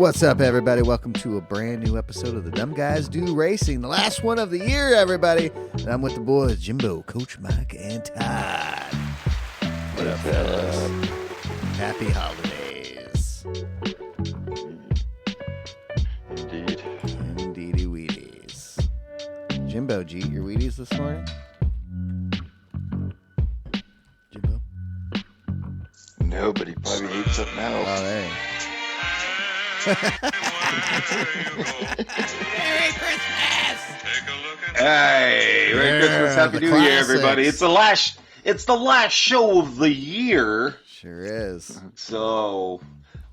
What's up, everybody? Welcome to a brand new episode of the Dumb Guys Do Racing, the last one of the year, everybody. And I'm with the boys, Jimbo, Coach Mike, and Todd. What up, fellas? Happy holidays. Indeed. Indeedy Wheaties. Jimbo, did you eat your Wheaties this morning? Jimbo? No, but he probably ate something else. Oh, there you go. Merry Christmas! Hey, Merry Christmas, Happy New Year, everybody! It's the last show of the year. Sure is. So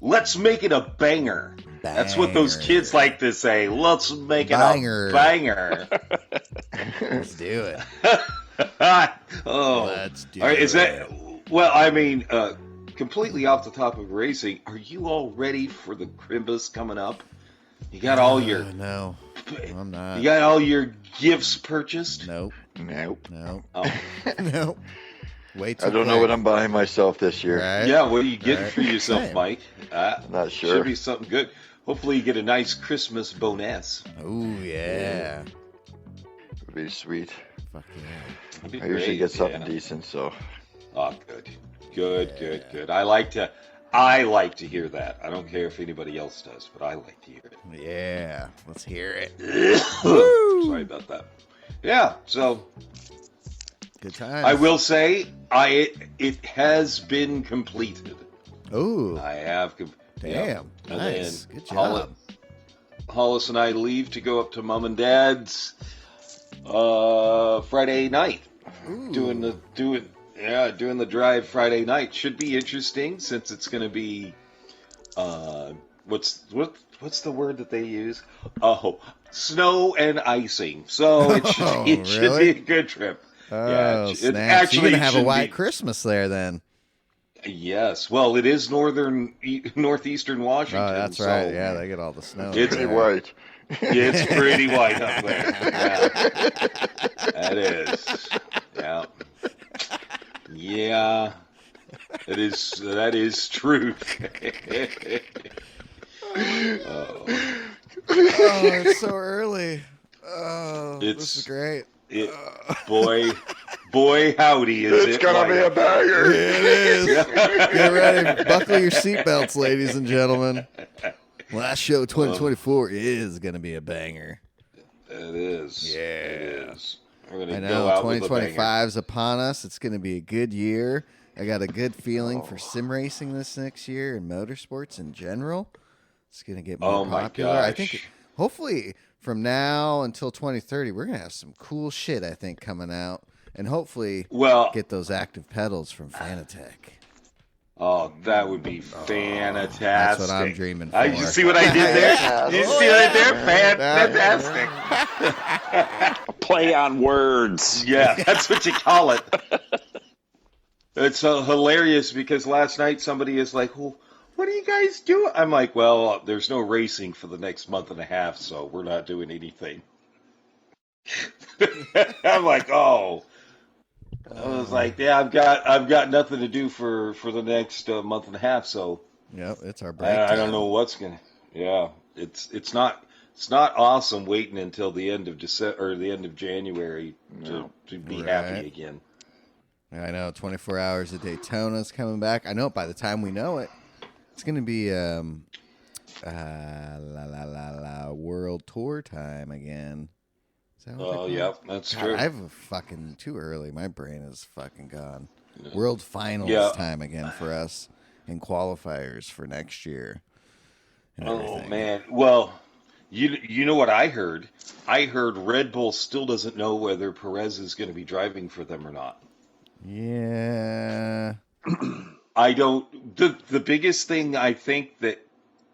let's make it a banger. That's what those kids like to say. Let's make it a banger. Let's do it. Oh, let's do all right, it. Is that? Well, I mean, completely off the top of racing. Are you all ready for the Crimbus coming up? You got all your no, I'm not. You got all your gifts purchased? Nope. Oh. Nope. Wait till I don't know what I'm buying myself this year. Right. Yeah, what are you getting for yourself, Mike? Not sure. Should be something good. Hopefully you get a nice Christmas bonus. Oh, yeah. It would be sweet. Fuck yeah. It'd be I usually great, get something yeah. decent, so. Oh, good. I like to hear that. I don't care if anybody else does, but I like to hear it. Yeah, let's hear it. Sorry about that. Yeah, so Good times. I will say it has been completed. Oh, I have. damn. And Nice. then Good job. Hollis and I leave to go up to Mom and Dad's Friday night. Ooh. Doing the drive Friday night. Should be interesting since it's going to be what's the word that they use? Oh, snow and icing. So it should really? be a good trip. Oh, You're snap. You're going to have a white Christmas there then. Yes. Well, it is northeastern Washington. Oh, that's so right. Yeah, they get all the snow. It's Pretty white. It's pretty white up there. Yeah. That is. Yeah. Yeah. That is true. Oh, it's so early. Oh, this is great. Boy, howdy is It's it. gonna be a banger. It is. Get ready. Buckle your seatbelts, ladies and gentlemen. Last show 2024 is going to be a banger. It is. Yeah. It is. We're gonna I go know out with a 2025 is upon us. It's going to be a good year. I got a good feeling for sim racing this next year and motorsports in general. It's going to get more popular. Gosh. I think hopefully from now until 2030, we're going to have some cool shit, I think, coming out. And hopefully get those active pedals from Fanatec. Oh, that would be fantastic. That's what I'm dreaming for. You see what I did there? You see what I did there? Fantastic. Play on words. Yeah, that's what you call it. It's hilarious because last night somebody is like, well, what are you guys doing? I'm like, well, there's no racing for the next month and a half, so we're not doing anything. I'm like, oh. I was like, yeah, I've got nothing to do for the next month and a half, so yep, it's our break. I don't know what's gonna. Yeah, it's not awesome waiting until the end of December or the end of January to be happy again. I know 24 Hours of Daytona's coming back. I know by the time we know it, it's gonna be World Tour time again. Oh, yeah, that's true. I've fucking too early. My brain is fucking gone. World Finals time again for us and qualifiers for next year. Oh, man. Well, you know what I heard? I heard Red Bull still doesn't know whether Perez is going to be driving for them or not. Yeah. I don't. The biggest thing I think that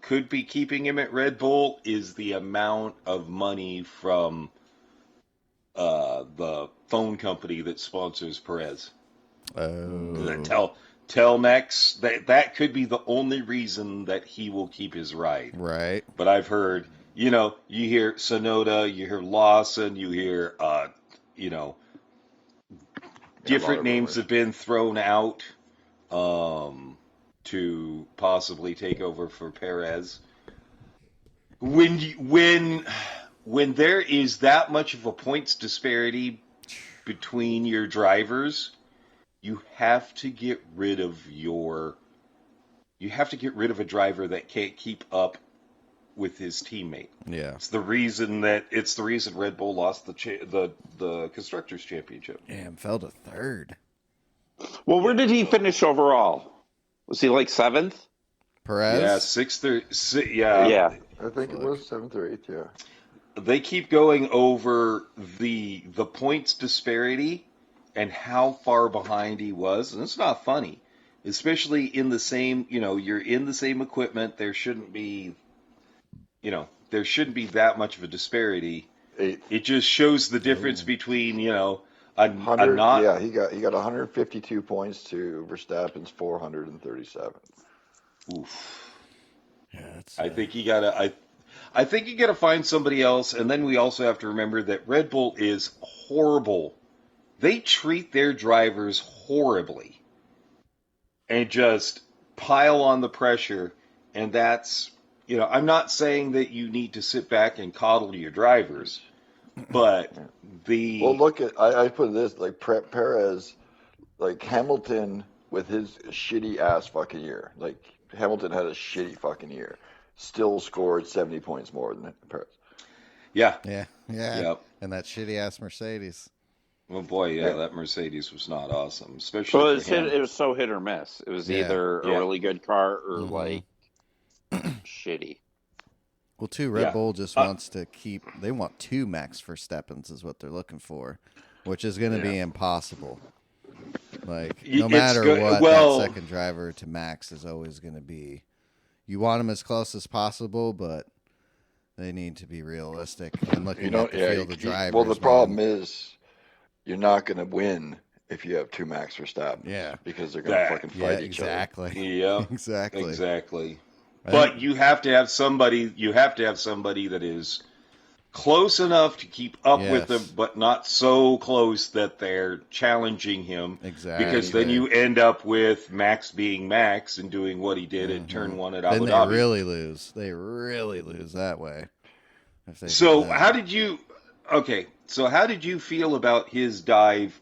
could be keeping him at Red Bull is the amount of money from the phone company that sponsors Perez. Oh. Telmex. That could be the only reason that he will keep his ride. Right. But I've heard, you hear Sonoda, you hear Lawson, you hear, different names have been thrown out to possibly take over for Perez. when there is that much of a points disparity between your drivers, you have to get rid of a driver that can't keep up with his teammate. Yeah. It's the reason Red Bull lost the Constructors Championship. Damn, fell to third. Well, where did he finish overall? Was he like 7th? Perez? Yeah, 6th or yeah. I think it was 7th or 8th, yeah. They keep going over the points disparity and how far behind he was, and it's not funny. Especially in the same, you're in the same equipment, there shouldn't be that much of a disparity. 8th. It just shows the difference between, he got 152 points to Verstappen's 437. Oof. Yeah, that's, I think you gotta find somebody else, and then we also have to remember that Red Bull is horrible. They treat their drivers horribly and just pile on the pressure, and that's, I'm not saying that you need to sit back and coddle your drivers, but Well, look at, I put this, like Perez, like Hamilton with his shitty ass fucking year. Like Hamilton had a shitty fucking year. Still scored 70 points more than Perez. Yeah. Yep. And that shitty ass Mercedes. Oh boy, yeah, that Mercedes was not awesome, especially for him. It was so hit or miss. It was either a really good car or like shitty. Well, too, Red Bull just wants to they want 2 Max Verstappens is what they're looking for, which is going to be impossible. Like, no matter what, that second driver to Max is always going to be, you want them as close as possible, but they need to be realistic and looking at the field of drivers. Well, the problem is you're not going to win if you have 2 Max Verstappen. Yeah. Because they're going to fucking fight each other. Yeah, Exactly. But you have to have somebody that is close enough to keep up with them, but not so close that they're challenging him. Exactly. Because then you end up with Max being Max and doing what he did in Turn 1 at Abu Dhabi. Then they really lose. They really lose that way. So how did you feel about his dive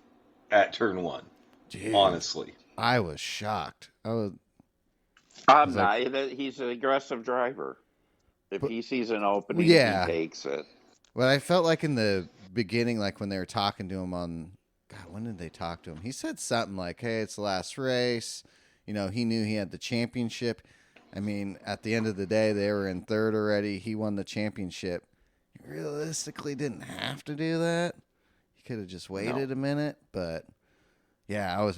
at Turn 1? Dude, honestly. I was shocked. He's an aggressive driver. If he sees an opening, he takes it. But I felt like in the beginning, like when they were talking to him when did they talk to him? He said something like, hey, it's the last race. He knew he had the championship. I mean, at the end of the day, they were in third already. He won the championship. He realistically didn't have to do that. He could have just waited a minute. But, yeah,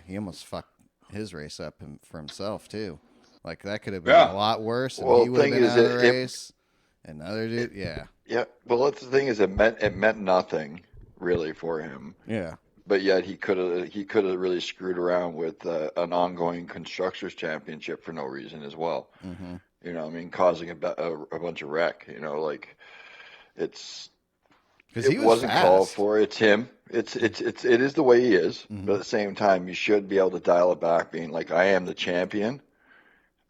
he almost fucked his race up for himself, too. Like, that could have been a lot worse, and he would have been out of the race. Another dude, yeah. Well, that's the thing is it meant nothing really for him. Yeah. But yet he could have really screwed around with an ongoing constructors championship for no reason as well. Mm-hmm. Causing a bunch of wreck. It wasn't fast. Called for. It's him. It is the way he is. Mm-hmm. But at the same time, you should be able to dial it back, being like, I am the champion.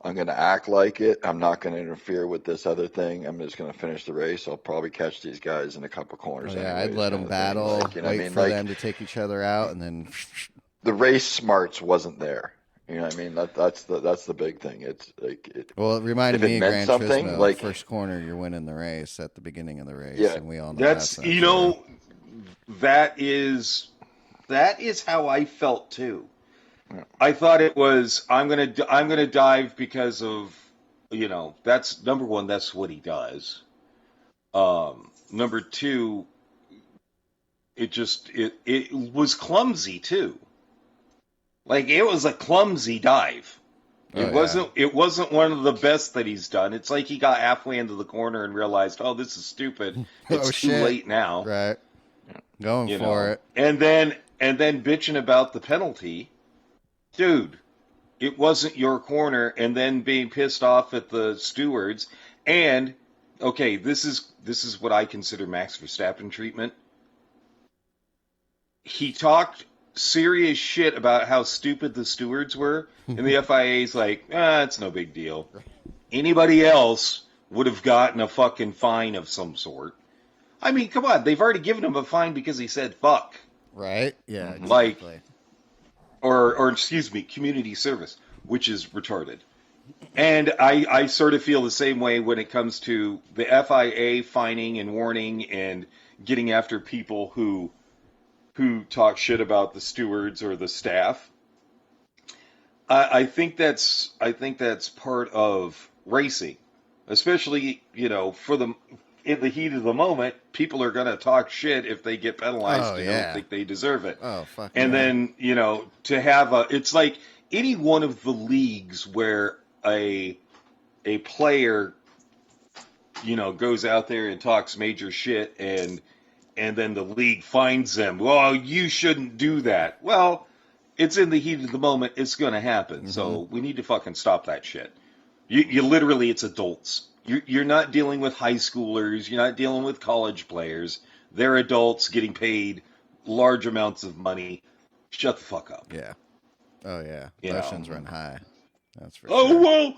I'm going to act like it. I'm not going to interfere with this other thing. I'm just going to finish the race. I'll probably catch these guys in a couple corners. I'd let them battle, wait for them to take each other out, and then the race smarts wasn't there. You know what I mean? That's the big thing. It's like it reminded me of Gran Turismo. Like, first corner, you're winning the race at the beginning of the race, and we all know that is how I felt too. I thought it was I'm gonna dive because of that's number one, that's what he does. Number two, it was clumsy too. Like, it was a clumsy dive. It wasn't one of the best that he's done. It's like he got halfway into the corner and realized, oh, this is stupid. It's too late now. Right. Going for it. And then bitching about the penalty. Dude, it wasn't your corner, and then being pissed off at the stewards. And okay, this is what I consider Max Verstappen treatment. He talked serious shit about how stupid the stewards were, and the FIA's like, it's no big deal. Anybody else would have gotten a fucking fine of some sort. I mean, come on, they've already given him a fine because he said fuck. Right? Yeah, Mhm. exactly. Or excuse me, community service, which is retarded. And I sort of feel the same way when it comes to the FIA fining and warning and getting after people who talk shit about the stewards or the staff. I think that's part of racing, especially in the heat of the moment. People are going to talk shit if they get penalized and don't think they deserve it. Oh fuck. And then to have it's like any one of the leagues where a player goes out there and talks major shit and then the league fines them. Well, you shouldn't do that. Well, it's in the heat of the moment. It's going to happen. Mm-hmm. So we need to fucking stop that shit. You literally, it's adults. You're not dealing with high schoolers. You're not dealing with college players. They're adults getting paid large amounts of money. Shut the fuck up. Yeah. Oh yeah. Emotions run high. That's for sure. Well,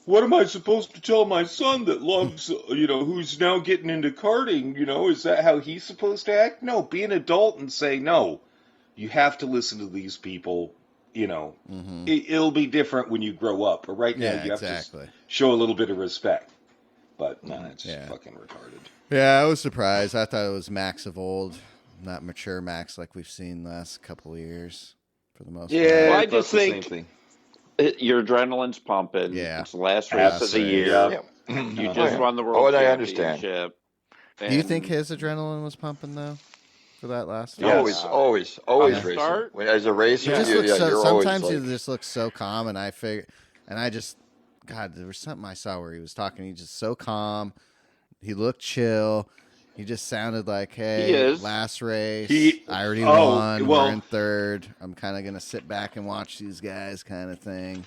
what am I supposed to tell my son that loves, who's now getting into karting? Is that how he's supposed to act? No, be an adult and say, no, you have to listen to these people. Mm-hmm. It'll be different when you grow up. But right now, you have to show a little bit of respect. But, it's fucking retarded. Yeah, I was surprised. I thought it was Max of old, not mature Max like we've seen the last couple of years for the most part. Yeah, well, I just think your adrenaline's pumping. Yeah. It's the last race of the year. Yeah. You just won the World Championship. I understand. Do you think his adrenaline was pumping, though, for that last race? Yes. Always racing. As a racer, sometimes he just looks so calm, and God, there was something I saw where he was talking. He's just so calm. He looked chill. He just sounded like, hey, last race, I already won, we're in third. I'm kind of going to sit back and watch these guys kind of thing.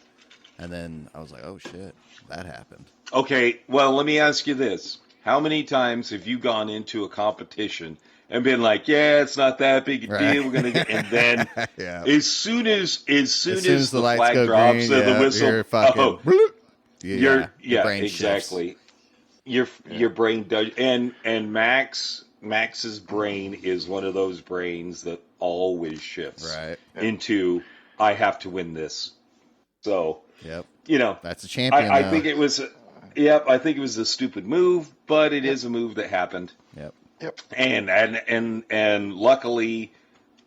And then I was like, oh, shit, that happened. Okay, well, let me ask you this. How many times have you gone into a competition and been like, yeah, it's not that big a deal, we're going to, and then as soon as the flag drops and the whistle, you're fucking, your brain exactly. Shifts. Your brain does, and Max's brain is one of those brains that always shifts into I have to win this. So that's a champion. I think it was I think it was a stupid move, but it is a move that happened. Yep. And luckily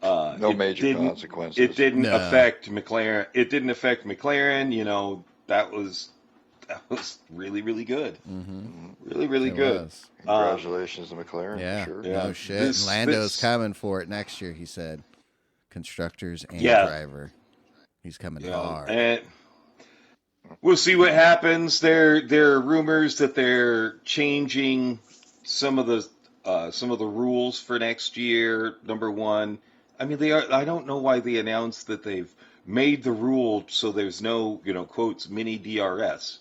no major consequences. It didn't affect McLaren. It didn't affect McLaren, that was really, really good. Mm-hmm. Really, really good. Was. Congratulations to McLaren. Yeah, for sure. No shit. Lando's coming for it next year, he said. Constructors and driver. He's coming hard. And we'll see what happens. There are rumors that they're changing some of the rules for next year. Number one, I mean, I don't know why they announced that they've made the rule so there's no, quotes, mini DRS.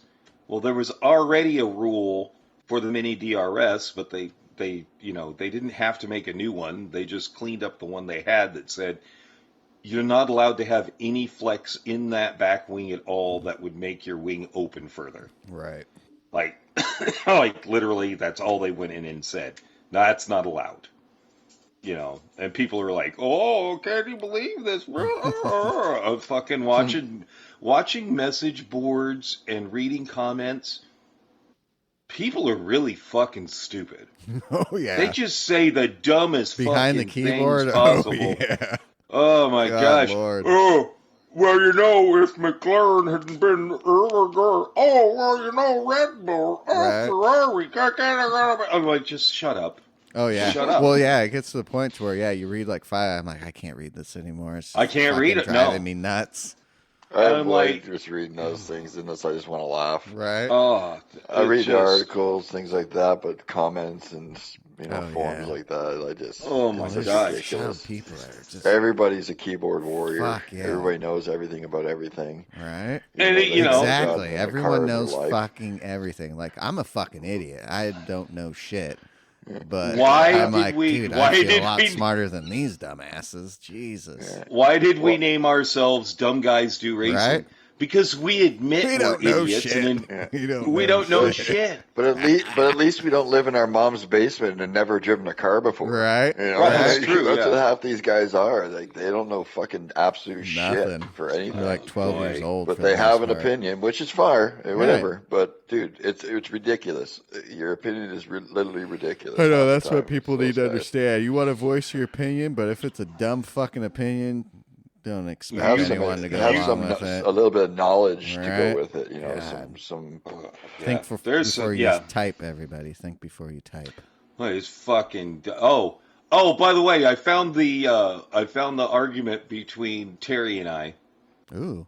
Well, there was already a rule for the mini DRS, but they didn't have to make a new one. They just cleaned up the one they had that said you're not allowed to have any flex in that back wing at all that would make your wing open further. Right. Like literally, that's all they went in and said. That's not allowed. And people are like, "Oh, can you believe this?" I'm fucking watching message boards and reading comments. People are really fucking stupid. Oh yeah, they just say the dumbest behind the fucking keyboard. things possible. Oh yeah. Oh my gosh. Lord. Oh. Well, if McLaren hadn't been, Red Bull, Ferrari, I'm like, just shut up. Oh, yeah. Shut up. Well, yeah, it gets to the point to where, you read like 5. I'm like, I can't read this anymore. I can't read it, driving me nuts. I'm like just reading those things, and I just want to laugh. Right. Oh, I read the articles, things like that, but comments and forums like that, I just my gosh, ridiculous. People are just everybody's a keyboard warrior. Fuck yeah. Everybody knows everything about everything. Right. And exactly. Everyone knows fucking everything. Like I'm a fucking idiot. I don't know shit. But I'm like, dude, I feel a lot smarter than these dumbasses. Jesus. Why did we name ourselves Dumb Guys Do Racing? Right? because we admit We we're don't know idiots, shit. and then We don't know shit. But at least we don't live in our mom's basement and never driven a car before. Right. You know, Right, that's true, That's yeah. what half these guys are. Like they don't know fucking absolute Nothing. shit for anything. They're like 12 boy. years old. But for they the have most an part. opinion, which is fine, whatever. But dude, it's ridiculous. Your opinion is literally ridiculous. I know, half the that's what time. people Those need to guys. understand. You want to voice your opinion, but if it's a dumb fucking opinion, don't expect Have anyone to go have along with it. a little bit of knowledge to Right. go with it. You know, God. some. Think before you type, everybody. Think before you type. Well, it's fucking. Oh, by the way, I found the argument between Terry and I. Ooh.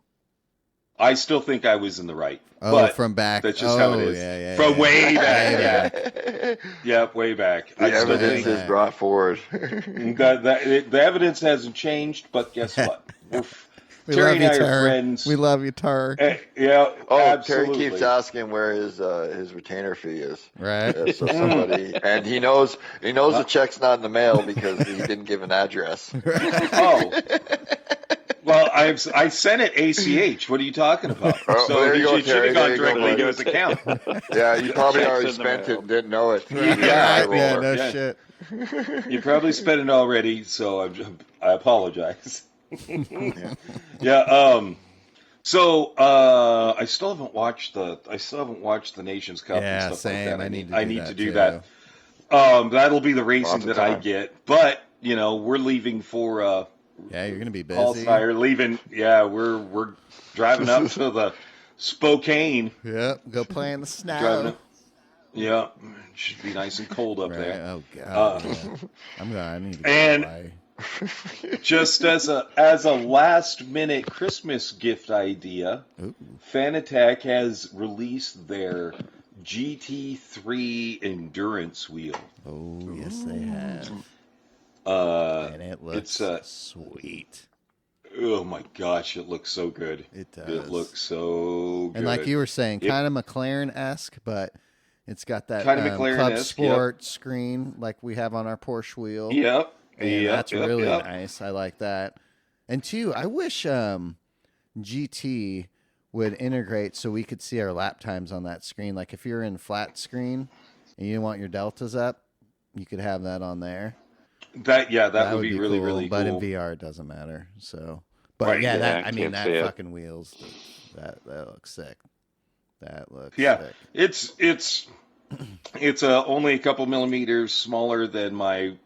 I still think I was in the right. Oh, but from back. That's just how it is. Yeah, From way back. Way Yeah. Yeah, way back. The I still evidence think is brought forward. the evidence hasn't changed, but guess what? We Terry love and you, I are Tar. friends. We love you, Tar. Yeah, Oh, absolutely. Terry keeps asking where his retainer fee is. Right. So somebody, and he knows the check's not in the mail because he didn't give an address. Oh. Well, I sent it ACH. What are you talking about? Oh, So there you go, it should Terry. have gone There you go, directly to buddy. his account. Yeah, you probably Check's already in the spent it mail. and didn't know it. Yeah, Yeah, no Yeah. shit. You probably spent it already, so I apologize. Yeah. So I still haven't watched the Nations Cup Yeah, and stuff same. like that. I need need to to do too. that. That'll be the racing Lots of that I time. get. But we're leaving for Yeah, you're gonna be Paul busy. and I are leaving. Yeah, we're driving up to the Spokane. Yep. Go play in the Driving snow. up. Yeah, it should be nice and cold up Right. there. Oh god. Yeah. I need to go and- away. Just as a last minute Christmas gift idea, Ooh. Fanatec has released their GT3 endurance wheel. Oh yes, they have. And it looks it's sweet. Oh my gosh, it looks so good. It does. It looks so good. And like you were saying, Yep. kind of McLaren-esque, but it's got that Kinda Club McLaren-esque, Sport screen like we have on our Porsche wheel. Yep. And that's really yep. nice. I like that. And two, I wish GT would integrate so we could see our lap times on that screen. Like if you're in flat screen and you want your deltas up, you could have that on there. That would be really, cool, really but cool. in VR it doesn't matter. So, but Right, yeah, yeah, that I I mean can't that see it. fucking wheels, that looks sick. That looks sick. It's only a couple millimeters smaller than the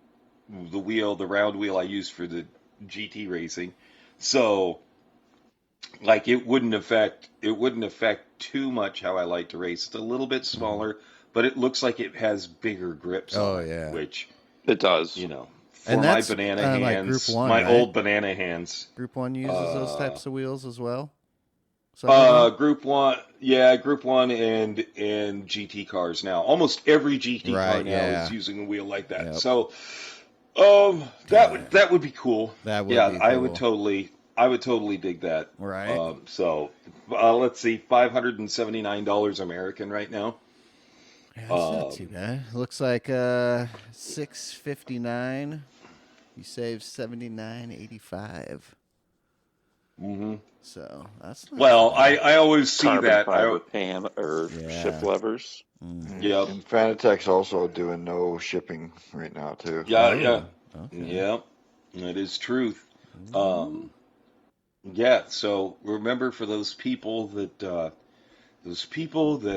round wheel I use for the GT racing. So like it wouldn't affect too much how I like to race. It's a little bit smaller, but it looks like it has bigger grips Oh, on it, yeah. which It does. for And my that's, banana like hands, Group 1, my right? old banana hands. Group 1 uses those types of wheels as well. Group 1 and GT cars now. Almost every GT car now is using a wheel like that. Yep. So that would be cool. That would be I cool. would totally dig that. Right. So let's see, $579 American right now. Yeah, that's not too bad. Looks like $659. You save $79.85. Mm-hmm. So that's not Well, too bad. I always see Carbon that. fiber PAM or Yeah. shift levers. Yep. And Fanatec's also doing no shipping right now too. Yeah, Oh, yeah. okay. Yep. That is truth. Yeah, so remember for those people that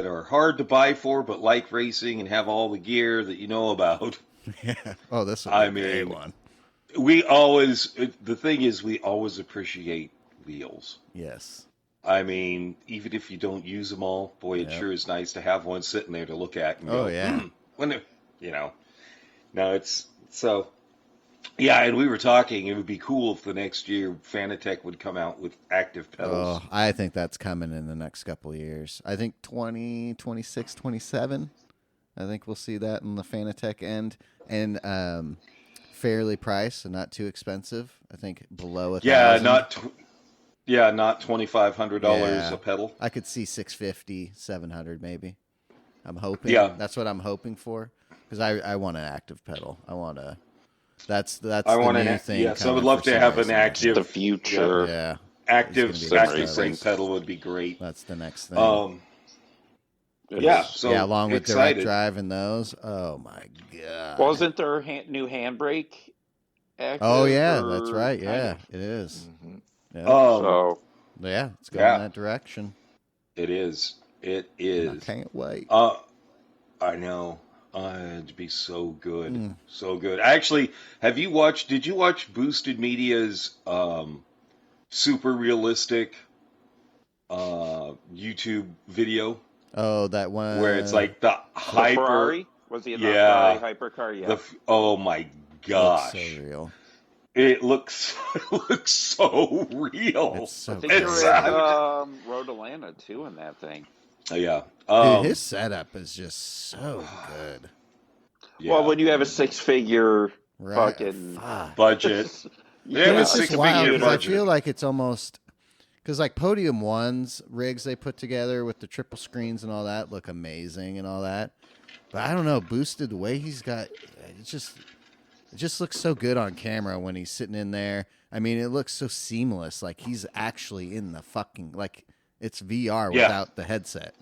are hard to buy for but like racing and have all the gear that you know about. Yeah. Oh, this is I a mean, one. The thing is we always appreciate wheels. Yes. I mean, even if you don't use them all, boy, it Yep. sure is nice to have one sitting there to look at and go, Oh, yeah. when it, no, it's so, yeah, and we were talking, it would be cool if the next year Fanatec would come out with active pedals. Oh, I think that's coming in the next couple of years. I think 2026, 27. I think we'll see that in the Fanatec end. And fairly priced and not too expensive. I think below $1,000. Not $2,500 a pedal. I could see 650, 700 maybe. I'm hoping. Yeah. That's what I'm hoping for. Because I want an active pedal. I want a. That's I the want new an thing. yes. I would coming love for to have an some active The future. Yeah. active He's gonna be brake pedal would be great. That's the next thing. Yeah, so along with excited. direct drive and those. Oh my god! Wasn't there new handbrake? Oh yeah, that's right. Yeah, it is. Mm-hmm. Yeah. So yeah, it's going in that direction. It is. It is. I can't wait. I know. It'd be so good. So good. Actually, did you watch Boosted Media's super realistic YouTube video? Oh, that one where it's like the Ferrari? Was he in the Ferrari hypercar? Yeah. Oh my gosh. Looks so real. It looks so real. It's so I think you're in Road Atlanta too in that thing. Yeah. Dude, his setup is just so good. Yeah. Well, when you have a six-figure budget. It's just wild because I feel like it's almost because like Podium One's rigs they put together with the triple screens and all that look amazing and all that. But I don't know, Boosted the way he's got it just looks so good on camera when he's sitting in there. I mean, it looks so seamless, like he's actually in the fucking like it's VR without the headset.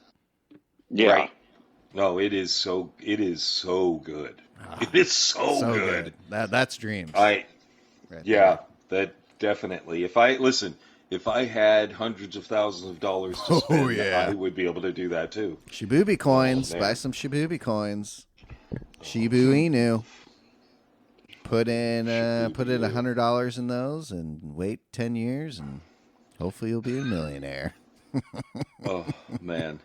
Yeah. Right. No, it is so good. It is so so good. That's dreams. That definitely. If I had hundreds of thousands of dollars to spend, I would be able to do that too. Shibubi coins. Buy some Shibubi coins. Shibu Inu. Put in $100 in those and wait 10 years and hopefully you'll be a millionaire. Oh man.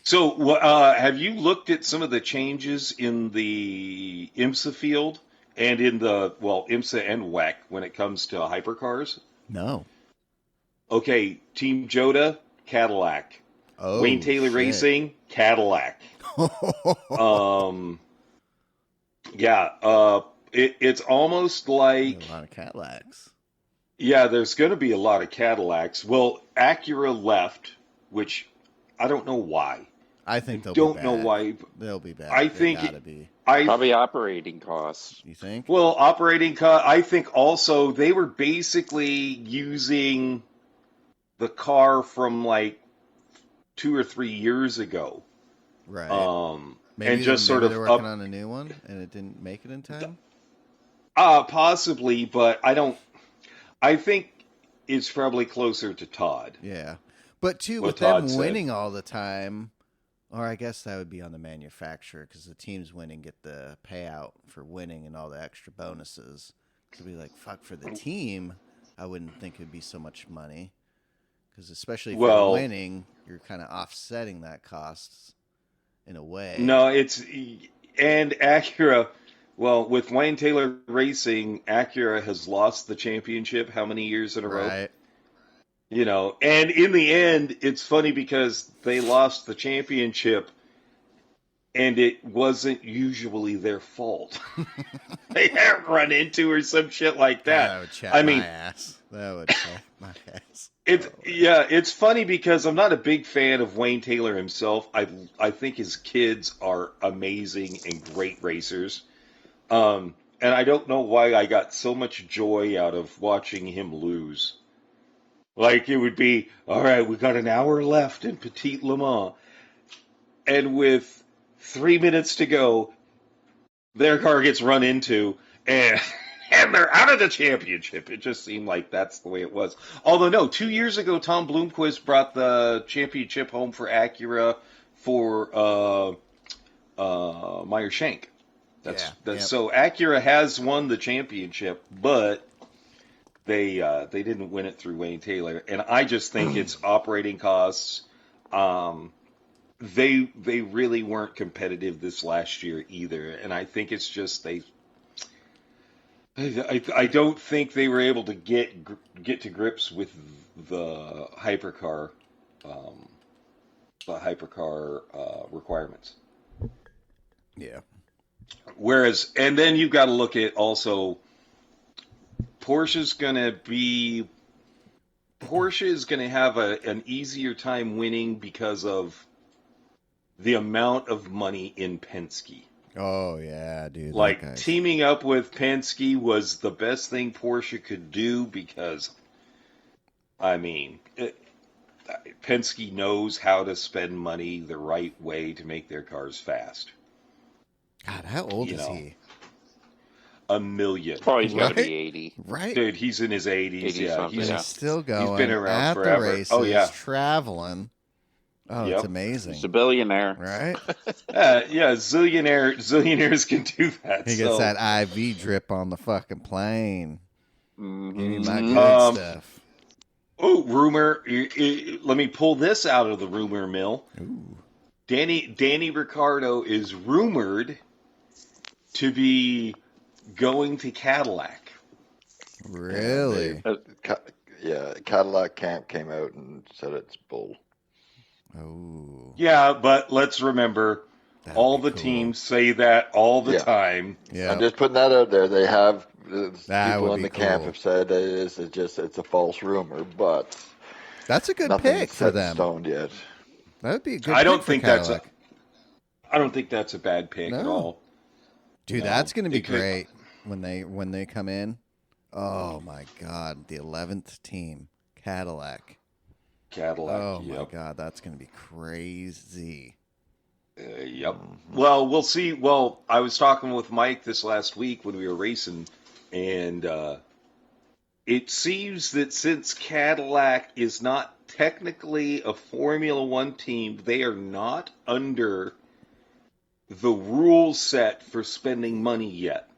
So, have you looked at some of the changes in the IMSA field and in the IMSA and WEC when it comes to hypercars? No. Okay, Team Joda, Cadillac. Oh, Wayne Taylor Racing, Cadillac. It's almost like a lot of Cadillacs. Yeah, there's going to be a lot of Cadillacs. Well, Acura left, which I don't know why. I think they'll don't be bad. know why. They'll be bad. I think gotta be. Probably operating costs. You think? Well, operating cost. I think also they were basically using the car from like 2 or 3 years ago. Right. Maybe and just sort of they're working on a new one and it didn't make it in time. Possibly, but I think it's probably closer to Todd. Yeah, but too what with them Todd winning said. all the time, or I guess that would be on the manufacturer because the teams winning get the payout for winning and all the extra bonuses. To be like fuck for the team, I wouldn't think it'd be so much money because especially if you're winning, you're kind of offsetting that costs in a way. No, and Acura. Well, with Wayne Taylor Racing, Acura has lost the championship how many years in a row? Right. You know, and in the end, it's funny because they lost the championship and it wasn't usually their fault. They had run into or some shit like that. That would chat my ass. That would chat my ass. It's funny because I'm not a big fan of Wayne Taylor himself. I think his kids are amazing and great racers. And I don't know why I got so much joy out of watching him lose. Like it would be, all right, we got an hour left in Petit Le Mans. And with 3 minutes to go, their car gets run into and they're out of the championship. It just seemed like that's the way it was. Although, no, 2 years ago, Tom Bloomquist brought the championship home for Acura for Meyer Shank. So Acura has won the championship, but they didn't win it through Wayne Taylor, and I just think it's operating costs. They really weren't competitive this last year either, and I think it's just I don't think they were able to get to grips with the hypercar requirements. Yeah. Whereas, and then you've got to look at also Porsche is going to have an easier time winning because of the amount of money in Penske. Oh yeah, dude. Like teaming up with Penske was the best thing Porsche could do because I mean, Penske knows how to spend money the right way to make their cars fast. God, how old You is know. he? $1 million. Oh, he's got to Right? be 80. Right. Dude, he's in his 80s. 80 Yeah, something, And yeah. he's still going been around at forever. the races, Oh, yeah. traveling. Oh, Yep. it's amazing. He's a billionaire. Right? Yeah, zillionaires can do that. He gets that IV drip on the fucking plane. Give me my good stuff. Oh, rumor. Let me pull this out of the rumor mill. Ooh. Danny Ricciardo is rumored to be going to Cadillac. Really? Yeah, Cadillac Camp came out and said it's bull. Oh. Yeah, but let's remember, That'd all be the cool. teams say that all the Yeah. time. Yeah. I'm just putting that out there. They have That people would in be the camp cool. have said it's a false rumor, but That's a good nothing pick is for set in them. stone yet. That would be a good I don't pick for think that's Cadillac. I don't think that's a bad pick at No. all. Dude, No, that's going to be it could- great when they come in. Oh my God, the 11th team, Cadillac. Cadillac. Oh my yep. God, that's going to be crazy. Yep. Well, we'll see. Well, I was talking with Mike this last week when we were racing, and it seems that since Cadillac is not technically a Formula One team, they are not under the rule set for spending money yet.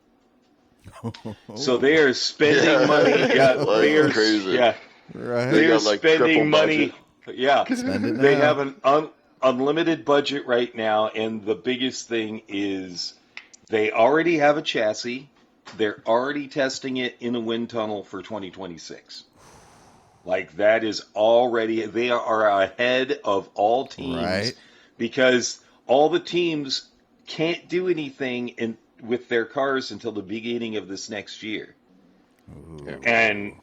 So they are spending money. Yeah, That's they are crazy. Yeah, Right? they are got, like, triple spending money. budget. Yeah, Spend it they now. have an unlimited budget right now, and the biggest thing is they already have a chassis. They're already testing it in a wind tunnel for 2026. Like, that is already, they are ahead of all teams, Right. because all the teams can't do anything with their cars until the beginning of this next year. Ooh. And,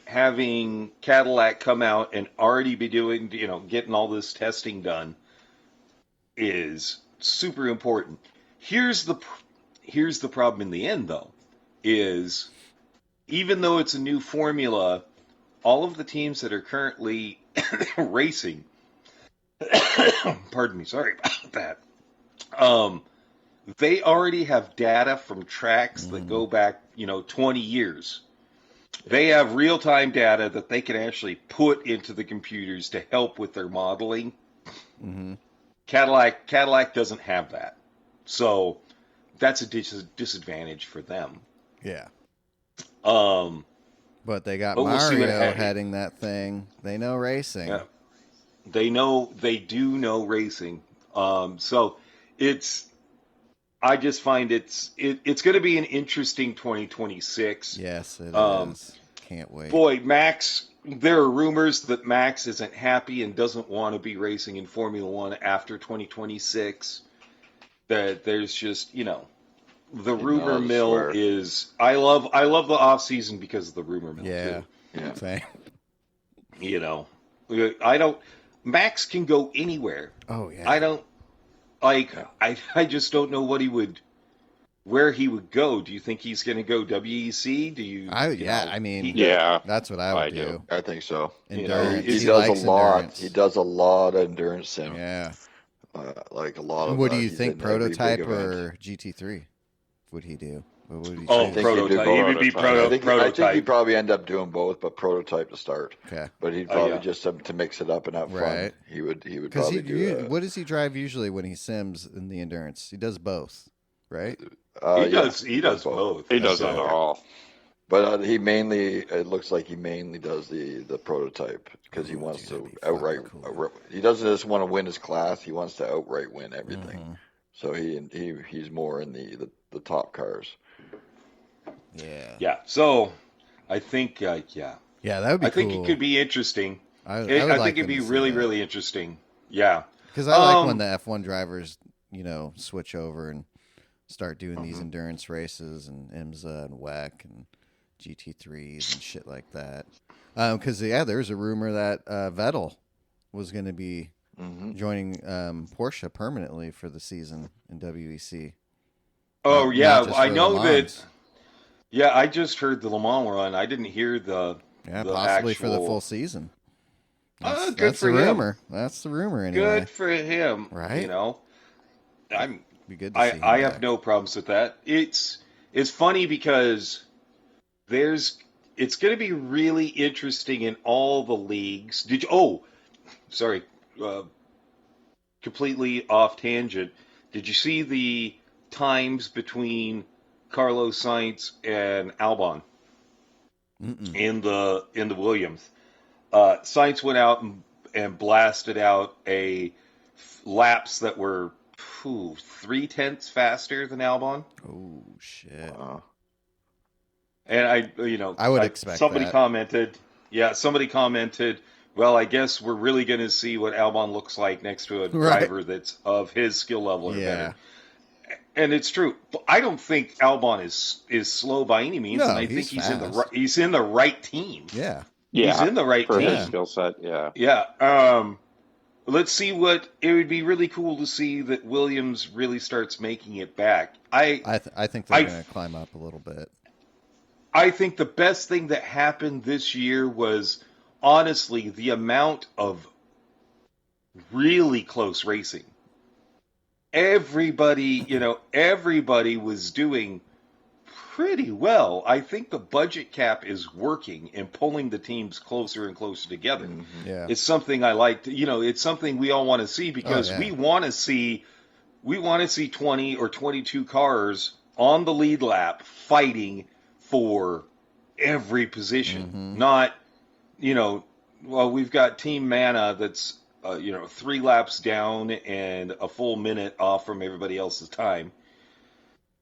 having Cadillac come out and already be doing, getting all this testing done is super important. Here's the problem in the end, though, is even though it's a new formula, all of the teams that are currently racing, pardon me, sorry about that, they already have data from tracks that go back, 20 years. They have real-time data that they can actually put into the computers to help with their modeling. Mm-hmm. Cadillac doesn't have that. So that's a disadvantage for them. Yeah. But they got we'll see what Mario happens. heading that thing. They know racing. Yeah. They do know racing. So I just find it's going to be an interesting 2026. Yes, it is. Can't wait. Boy, Max, there are rumors that Max isn't happy and doesn't want to be racing in Formula One after 2026. That there's just, the rumor mill is. I love the off season because of the rumor mill Yeah. too. Yeah. Same. I don't. Max can go anywhere. Oh yeah. I don't I just don't know where he would go. Do you think he's going to go WEC? Do you? I mean, Yeah. that's what I would I do. do. I think so. Endurance. He He does likes a lot. endurance. He does a lot of endurance sim. Yeah. Like a lot of. What do you he's think, in every big prototype event. or GT3? Would he do? What would he Oh, choose? think he'd do prototype. He would be prototype. I think prototype. he'd probably end up doing both, but prototype to start. Okay. But he'd probably yeah. just to mix it up and have Right. fun. He would Because probably do that. what does he drive usually when he sims in the endurance? He does both, right? He does both. He does So- it all. But it looks like he mainly does the prototype because he wants that'd to be fucking outright. cool. He doesn't just want to win his class; he wants to outright win everything. Mhm. So he's more in the top cars. Yeah. Yeah. So I think Yeah, that would be I think cool. it could be interesting. I I would like think it'd them be to see really, that. really interesting. Yeah. Because I like when Um, the F1 drivers, switch over and start doing these endurance races and IMSA and WEC and GT3s and shit like that. Because, there's a rumor that Vettel was going to be joining Porsche permanently for the season in WEC. Oh Not yeah, just I for know Le that. Mans. Yeah, I just heard the Le Mans run. I didn't hear the Yeah, the possibly actual, for the full season. Good That's for the him. rumor. That's the rumor anyway. Good for him. Right? You know, Be good to see him I have back. no problems with that. It's funny because it's going to be really interesting in all the leagues. Sorry, completely off tangent. Did you see the times between Carlos Sainz and Albon in the Williams? Sainz went out and blasted out laps that were 0.3 faster than Albon. Oh shit! And I would expect somebody that. commented. Yeah, somebody commented. Well, I guess we're really going to see what Albon looks like next to a driver that's of his skill level or better. And it's true. I don't think Albon is slow by any means, No, and I think he's he's in the right team. Yeah. He's in the right for team. his skill set. Yeah. Yeah. Let's see what it would be really cool to see that Williams really starts making it back. I think they're going to climb up a little bit. I think the best thing that happened this year was honestly the amount of really close racing. Everybody was doing pretty well. I think the budget cap is working and pulling the teams closer and closer together. Yeah. It's something I like to, it's something we all want to see because we want to see 20 or 22 cars on the lead lap fighting for every position. Not, we've got Team Mana that's 3 laps down and a full minute off from everybody else's time,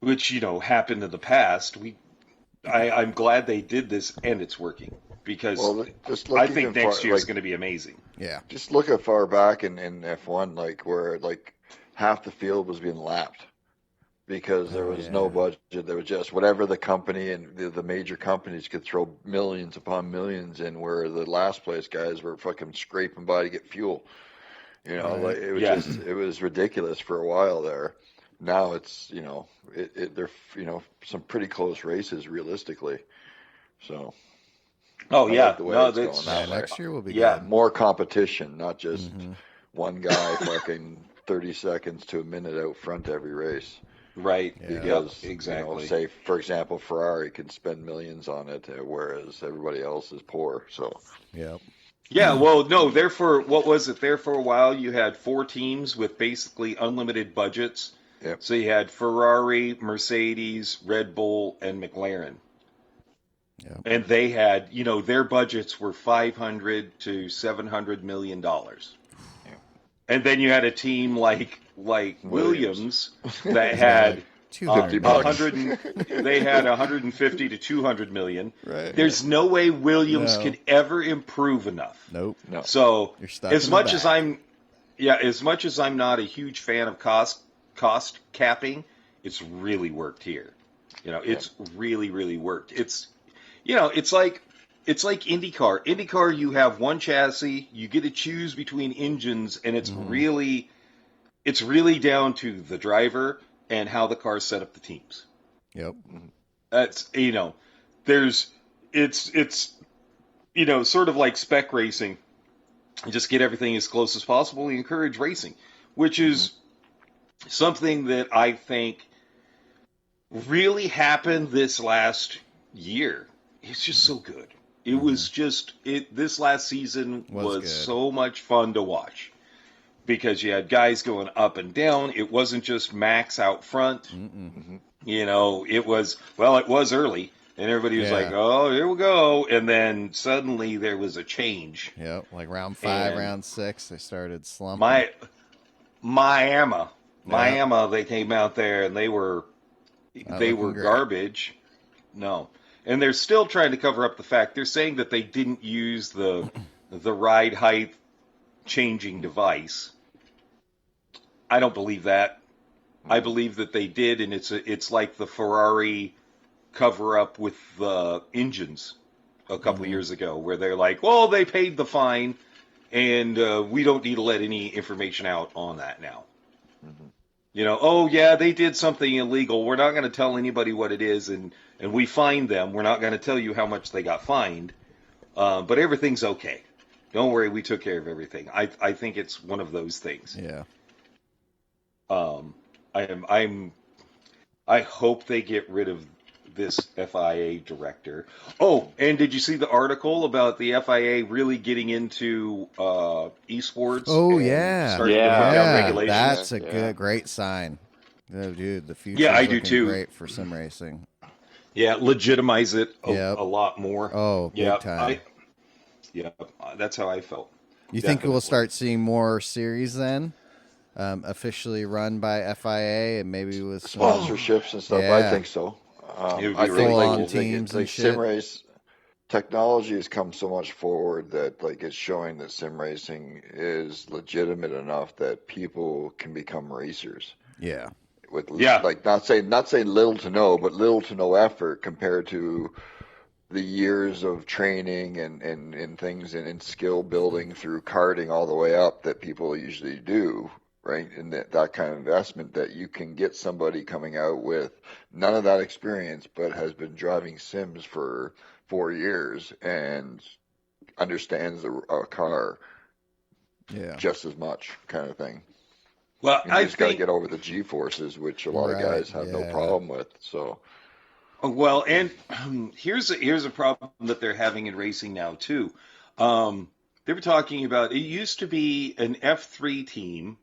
which, happened in the past. I'm glad they did this and it's working because I think next year is going to be amazing. Yeah. Just look at far back in F1, where half the field was being lapped because there was no budget. There was just whatever the company and the major companies could throw millions upon millions in, where the last place guys were fucking scraping by to get fuel. It was ridiculous for a while there. Now it's they're some pretty close races realistically. So. Next year will be good. More competition, not just one guy fucking 30 seconds to a minute out front every race. Right. Because, exactly. Say, for example, Ferrari can spend millions on it, whereas everybody else is poor. So. Yep. Yeah, well, no, there for a while you had 4 teams with basically unlimited budgets. Yep. So you had Ferrari, Mercedes, Red Bull, and McLaren. Yep. And they had, their budgets were $500 to $700 million. Yep. And then you had a team like Williams that had they had 150 to 200 million. Right. There's no way Williams could ever improve enough. Nope. No. So You're stuck as in the much back. as I'm not a huge fan of cost capping, it's really worked here. It's really, really worked. It's it's like IndyCar. IndyCar, you have one chassis, you get to choose between engines, and it's really down to the driver and how the cars set up the teams. Yep. That's it's sort of like spec racing. You just get everything as close as possible. You encourage racing, which is something that I think really happened this last year. It's just so good. It was this last season was so much fun to watch because you had guys going up and down. It wasn't just Max out front. It was early and everybody was like, oh, here we go. And then suddenly there was a change. Yep. Like round 5, round 6, they started slumping. Miami, they came out there and they were garbage. No. And they're still trying to cover up the fact. They're saying that they didn't use the ride height changing device. I don't believe that. I believe that they did, and it's like the Ferrari cover up with the engines a couple of years ago, where they're like, well, they paid the fine, and we don't need to let any information out on that now. They did something illegal. We're not going to tell anybody what it is, and we fined them. We're not going to tell you how much they got fined, But everything's okay. Don't worry, we took care of everything. I think it's one of those things. Yeah. I hope they get rid of this FIA director. Oh, and did you see the article about the FIA really getting into esports? Oh and yeah, starting to put down regulations? That's a great sign. Oh, dude, the future. Yeah, I is do looking too. Great for sim racing. Yeah, legitimize it Yep. a lot more. Oh, big time. That's how I felt. You think we'll start seeing more series then? Officially run by FIA and maybe with some sponsorships and stuff. Yeah. I think so. It would be I really think full-on like, teams and like shit. sim race technology has come so much forward that like it's showing that sim racing is legitimate enough that people can become racers Yeah. with Yeah. like not saying little to no, but little to no effort compared to the years of training and things and skill building through karting all the way up that people usually do, right? And that kind of investment that you can get somebody coming out with none of that experience but has been driving sims for 4 years and understands a car Yeah. just as much kind of thing. Well, You I just got to think. get over the G-forces, which a lot of Right, guys have no yeah. problem with. So Well, and here's a problem that they're having in racing now too. They were talking about it used to be an F3 team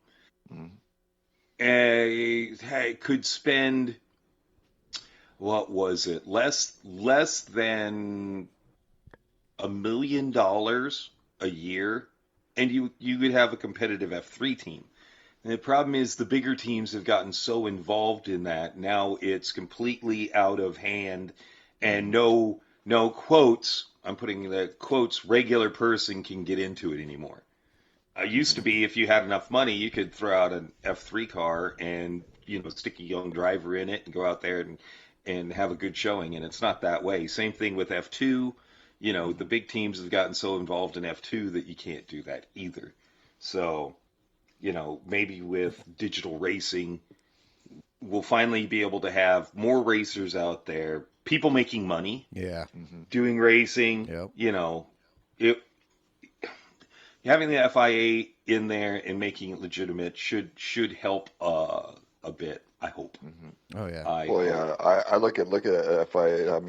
could spend what was it less than $1 million a year, and you could have a competitive F3 team. And the problem is the bigger teams have gotten so involved in that now it's completely out of hand, and no quotes. I'm putting the quotes. Regular person can get into it anymore. Used to be if you had enough money, you could throw out an F3 car and stick a young driver in it and go out there and have a good showing. And it's not that way. Same thing with F2. The big teams have gotten so involved in F2 that you can't do that either. So. Maybe with digital racing, we'll finally be able to have more racers out there, people making money, Yeah. doing racing. Yep. Having the FIA in there and making it legitimate should help a bit. I hope. Oh yeah. I look at FIA, how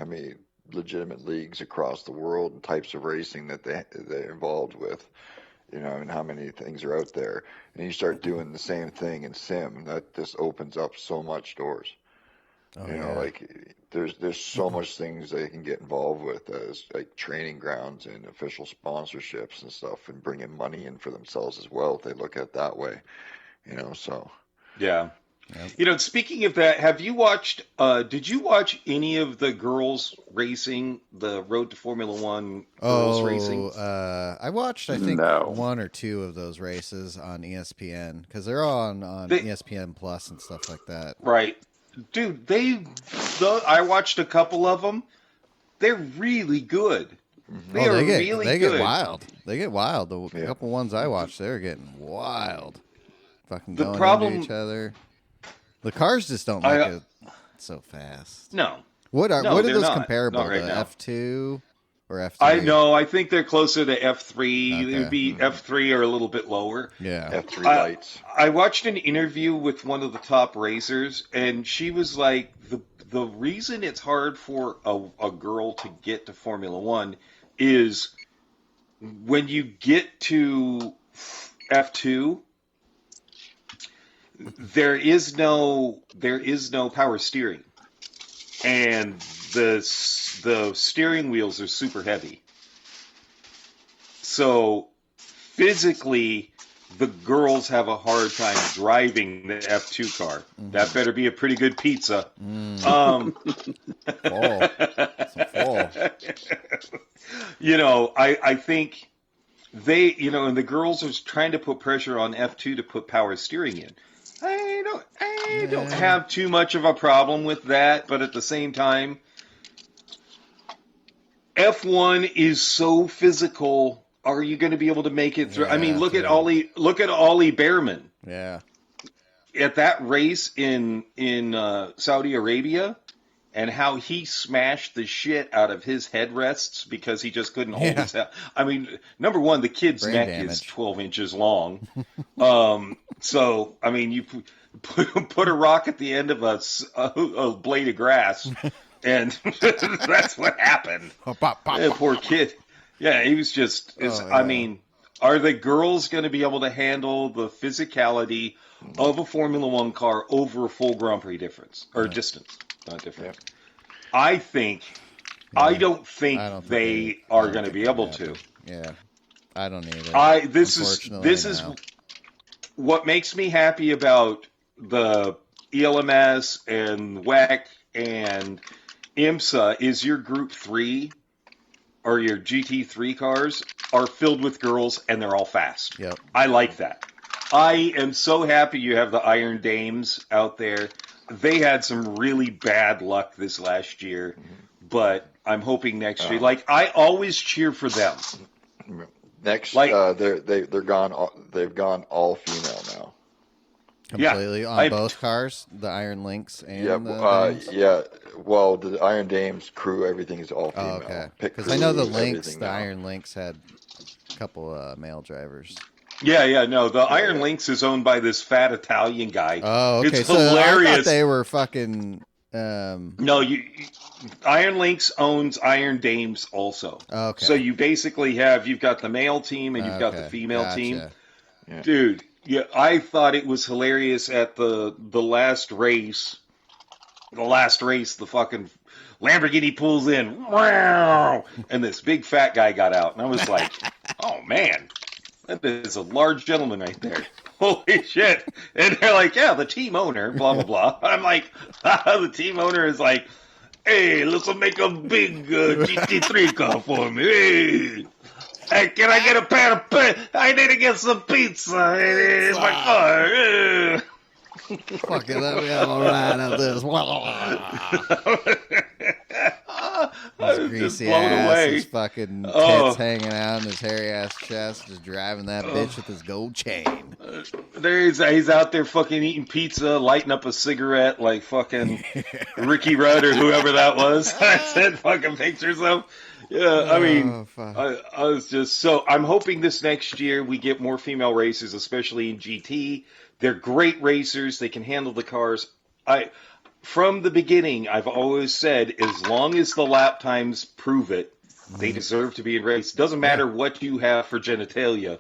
many legitimate leagues across the world and types of racing that they're involved with. And how many things are out there, and you start doing the same thing in sim, that just opens up so much doors. Like there's so much things they can get involved with as like training grounds and official sponsorships and stuff, and bringing money in for themselves as well if they look at it that way. So Yeah. Yep. Speaking of that, have you watched? Did you watch any of the girls racing, the Road to Formula One girls racing? I watched, I think, No. 1 or 2 of those races on ESPN because they're all on ESPN Plus and stuff like that. Right, dude. I watched a couple of them. They're really good. They are really they good. get wild. They get wild. The couple ones I watched, they're getting wild. Fucking going into each other. The cars just don't make it so fast. No. What are they're those not. comparable Not right to? now. F2 or F3? I know. I think they're closer to F3. Okay. It would be F3 or a little bit lower. Yeah. F3 lights. I watched an interview with one of the top racers, and she was like, the reason it's hard for a girl to get to Formula One is when you get to F2, there is no power steering, and the steering wheels are super heavy. So physically, the girls have a hard time driving the F2 car. That better be a pretty good pizza. Fall. I think they, and the girls are trying to put pressure on F2 to put power steering in. I don't have too much of a problem with that, but at the same time, F1 is so physical. Are you going to be able to make it through? I mean, look at Ollie Behrman. Yeah. At that race in Saudi Arabia, and how he smashed the shit out of his headrests because he just couldn't hold his head. I mean, number one, the kid's Brain neck damage. is 12 inches long. So, I mean, you put a rock at the end of a blade of grass, and that's what happened. Yeah, poor kid. Yeah, he was just, I mean, are the girls going to be able to handle the physicality of a Formula One car over a full Grand Prix difference or distance? Not difference. I don't think they are going to be able to. Yeah, I don't either. This is what makes me happy about the ELMS and WEC and IMSA is your Group 3 or your GT3 cars are filled with girls and they're all fast. Yep. I like that. I am so happy you have the Iron Dames out there. They had some really bad luck this last year, but I'm hoping next year. Like, I always cheer for them. Next, they're gone. They've gone all female now. Completely on both cars, the Iron Lynx and the Dames? Yeah. Well, the Iron Dames crew, everything is all female. Oh, okay. Because I know the Lynx, the Iron Lynx had a couple male drivers. Yeah, no. The Iron Lynx is owned by this fat Italian guy. Oh, okay. It's so hilarious. I thought they were fucking. No, Iron Lynx owns Iron Dames also. Okay. So you basically you've got the male team and you've got the female team. Yeah. Dude, yeah, I thought it was hilarious at the last race. The last race, the fucking Lamborghini pulls in, wow, and this big fat guy got out, and I was like, oh man. That is a large gentleman right there. Holy shit. And they're like, yeah, the team owner, blah, blah, blah. I'm like, the team owner is like, hey, let's make a big GT3 car for me. Hey, can I get a pan of pizza? I need to get some pizza in my car. Fuck it, let me have a ride of this. His greasy ass, his fucking tits hanging out, and his hairy ass chest, just driving that bitch with his gold chain. He's out there fucking eating pizza, lighting up a cigarette like fucking Ricky Rudd or whoever that was. I sent fucking pictures of. Yeah, I mean, I was just I'm hoping this next year we get more female racers, especially in GT. They're great racers. They can handle the cars. From the beginning, I've always said, as long as the lap times prove it, they deserve to be in race. Doesn't matter what you have for genitalia.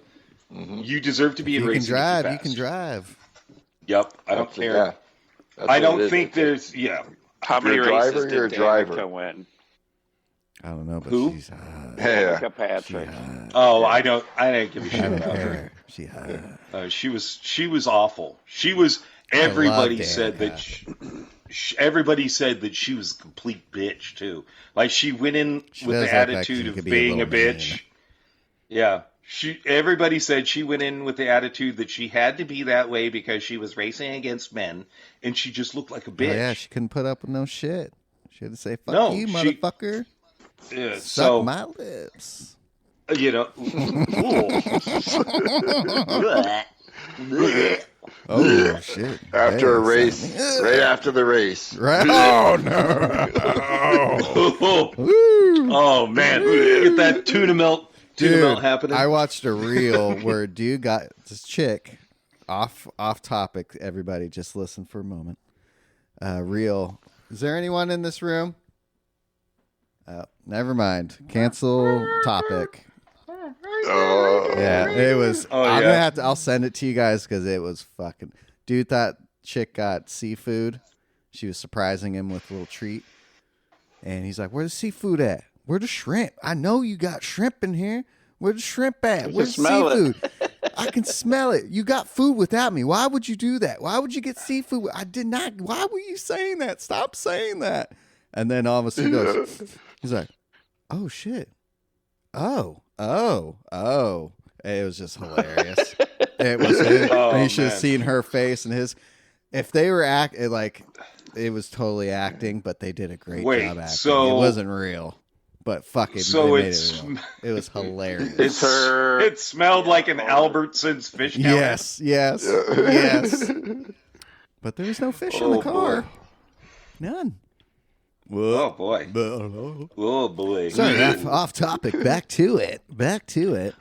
You deserve to be in race. You can drive. Yep, I don't care. I don't think there's How many races did driver win? I don't know, but she's hot. Danica Patrick. I didn't give a shit about her. She was awful. Everybody said that. Everybody said that she was a complete bitch too. Like she went in with the attitude of being a bitch. Mean. Yeah, everybody said she went in with the attitude that she had to be that way because she was racing against men, and she just looked like a bitch. Oh, yeah, she couldn't put up with no shit. She had to say, "Fuck you, motherfucker." Yeah, Suck my lips. You know. Oh shit! After a race, right after the race. Right? Oh no! Oh man! Get that tuna melt happening. I watched a reel where a dude got this chick off topic. Everybody, just listen for a moment. Reel. Is there anyone in this room? Never mind. Cancel topic. Yeah, it was. I'm gonna have to. I'll send it to you guys because it was fucking. Dude thought chick got seafood. She was surprising him with a little treat, and he's like, "Where's the seafood at? Where's the shrimp? I know you got shrimp in here. Where's the shrimp at? Where's the seafood? I can smell it. You got food without me. Why would you do that? Why would you get seafood? I did not. Why were you saying that? Stop saying that." And then all of a sudden he goes, he's like, "Oh shit. Oh. It was just hilarious. It was. And you should have seen her face and his. If they were it was totally acting, but they did a great job acting. So, it wasn't real, but fucking. So they made it real. It was hilarious. It smelled like an Albertsons fish counter. Yes. But there was no fish in the car. Boy. None. Oh boy. Oh boy. Sorry, off topic. Back to it.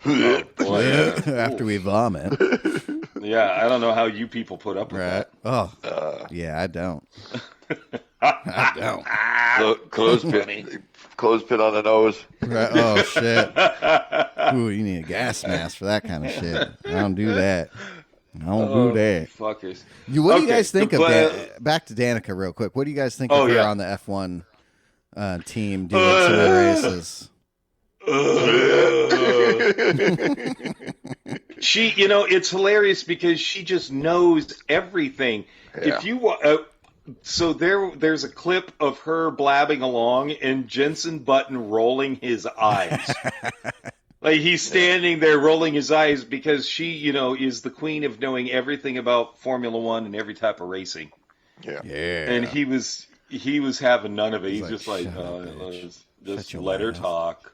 Oh boy. After we vomit. Yeah, I don't know how you people put up with Right. that. Oh. Yeah, I don't. I don't. Clothespin on the nose. Right. Oh shit. Ooh, you need a gas mask for that kind of shit. I don't do that. I don't do that. Fuckers. What do you guys think of back to Danica real quick? What do you guys think of her on the F1 team doing some of the races? She, it's hilarious because she just knows everything. Yeah. If you so there's a clip of her blabbing along and Jensen Button rolling his eyes. Like he's standing there rolling his eyes because she, is the queen of knowing everything about Formula One and every type of racing. Yeah. And he was having none of it. He's just like, just let her talk.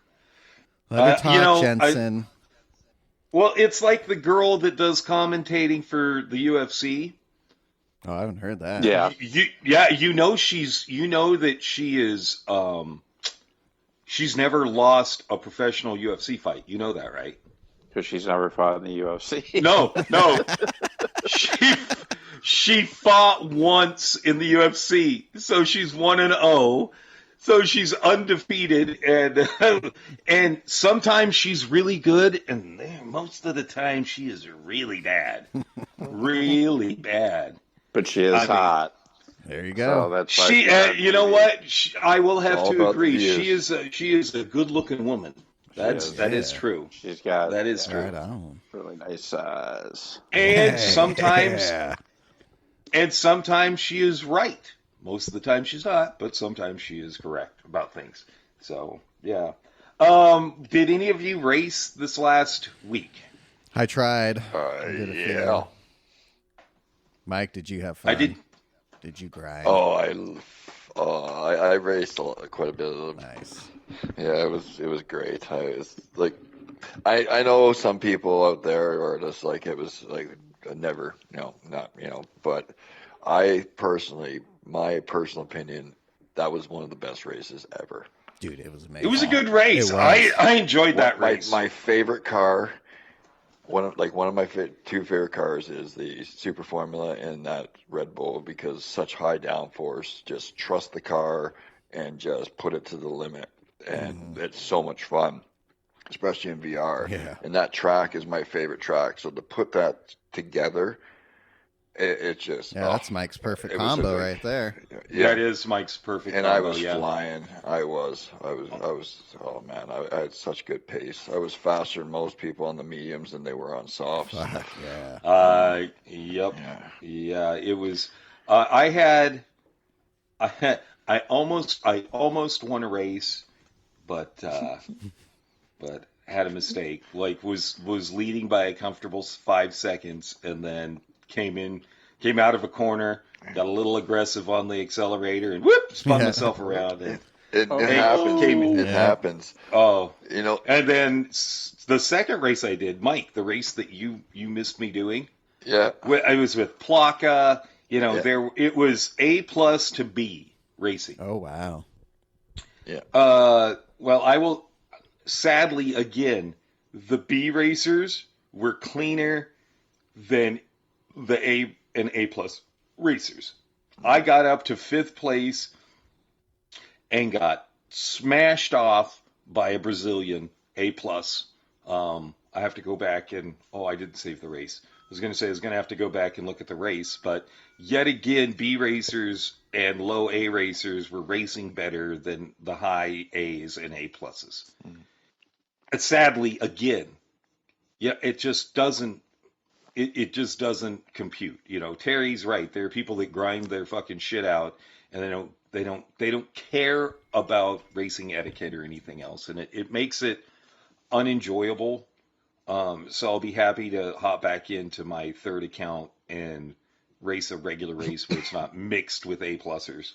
Let her talk, Jensen. Well, it's like the girl that does commentating for the UFC. Oh, I haven't heard that. Yeah. You know that she is she's never lost a professional UFC fight. You know that, right? Because she's never fought in the UFC. No. She fought once in the UFC. So she's 1-0. So she's undefeated, and sometimes she's really good, and most of the time she is really bad, really bad. But she is hot. There you go. So that's She, you know what? I will have to agree. The She is a good-looking woman. That is true. She's got that is true. Right on. Really nice size. And sometimes she is right. Most of the time she's not, but sometimes she is correct about things. So, yeah. Did any of you race this last week? I tried. I did a few. Yeah. Mike, did you have fun? I did. Did you grind? I raced quite a bit of them. Nice. Yeah, it was great. I know some people out there are just like, it was like never, but I personally, my personal opinion, that was one of the best races ever. Dude, it was amazing. It was a good race. I enjoyed that race. My favorite car, one of my two favorite cars is the Super Formula and that Red Bull, because such high downforce, just trust the car and just put it to the limit. And it's so much fun, especially in VR. Yeah. And that track is my favorite track. So to put that together, it just... Yeah, that's Mike's perfect combo right there. Yeah. That is Mike's perfect and combo, I was flying. I was, oh man, I had such good pace. I was faster than most people on the mediums than they were on softs. Yeah. Yep. Yeah, it was, I almost won a race, but had a mistake. Like was leading by a comfortable 5 seconds, and then came out of a corner, got a little aggressive on the accelerator, and whoop, spun myself around. And it happens. It happens. Oh, And then the second race I did, Mike, the race that you missed me doing. Yeah. I was with Plaka. It was A+ to B racing. Oh, wow. Yeah. Well, I will. Sadly, again, the B racers were cleaner than the A and A+ racers. I got up to 5th place and got smashed off by a Brazilian A+. I have to go back and I didn't save the race. I was going to say I was going to have to go back and look at the race, but yet again, B racers and low A racers were racing better than the high A's and A+. And sadly, again, it just doesn't. It just doesn't compute. Terry's right. There are people that grind their fucking shit out, and they don't care about racing etiquette or anything else, and it makes it unenjoyable. So I'll be happy to hop back into my third account and race a regular race where it's not mixed with A+ers.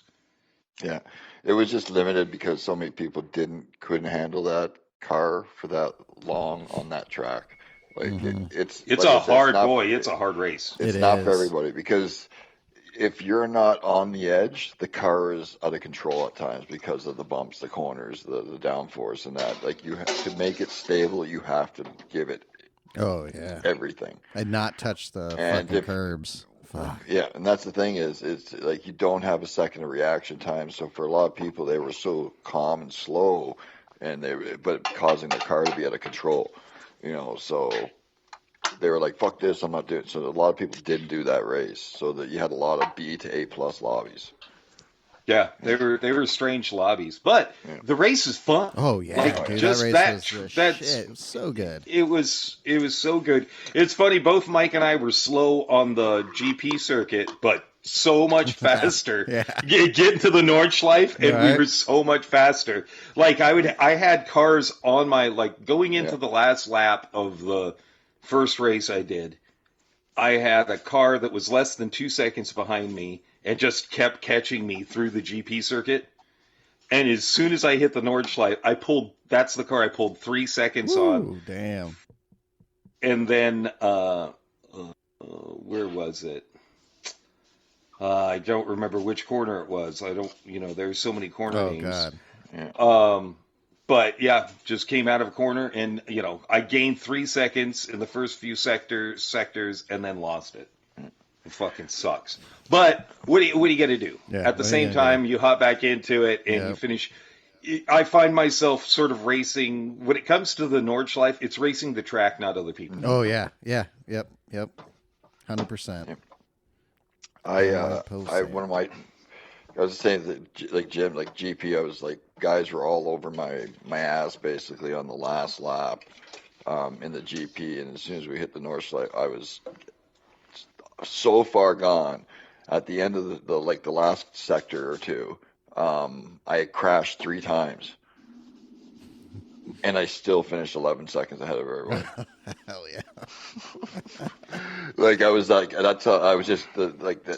Yeah, it was just limited because so many people couldn't handle that car for that long on that track. Like it's a hard race. It's not for everybody because if you're not on the edge, the car is out of control at times because of the bumps, the corners, the downforce, and that. Like, you have to make it stable. You have to give it everything and not touch the fucking curbs. Fuck. Yeah, and that's the thing is, it's like you don't have a second of reaction time. So for a lot of people, they were so calm and slow, but causing the car to be out of control. So they were like, "Fuck this, I'm not doing." So a lot of people didn't do that race. So that you had a lot of B to A+ lobbies. Yeah, they were strange lobbies, but the race is fun. Oh yeah, like, dude, just that race was that shit. It was so good. It was so good. It's funny. Both Mike and I were slow on the GP circuit, but so much faster. Getting to the Nordschleife, and we were so much faster. Like I had cars on my going into the last lap of the first race I did. I had a car that was less than 2 seconds behind me and just kept catching me through the GP circuit. And as soon as I hit the Nordschleife, that's the car I pulled 3 seconds on. Ooh, damn. And then, where was it? I don't remember which corner it was. There's so many corner names. Oh, God. Yeah. But yeah, just came out of a corner and, I gained 3 seconds in the first few sectors and then lost it. It fucking sucks. But what are you going to do? Yeah, At the same time, you hop back into it and you finish. I find myself sort of racing. When it comes to the Nordschleife, it's racing the track, not other people. Oh, yeah. Yeah. Yep. 100%. I was saying that, like Jim, like GP, I was like, guys were all over my ass basically on the last lap in the GP, and as soon as we hit the Nordschleife, I was so far gone. At the end of the last sector or two, I had crashed 3 times, and I still finished 11 seconds ahead of everyone. Hell yeah! I was like, I was just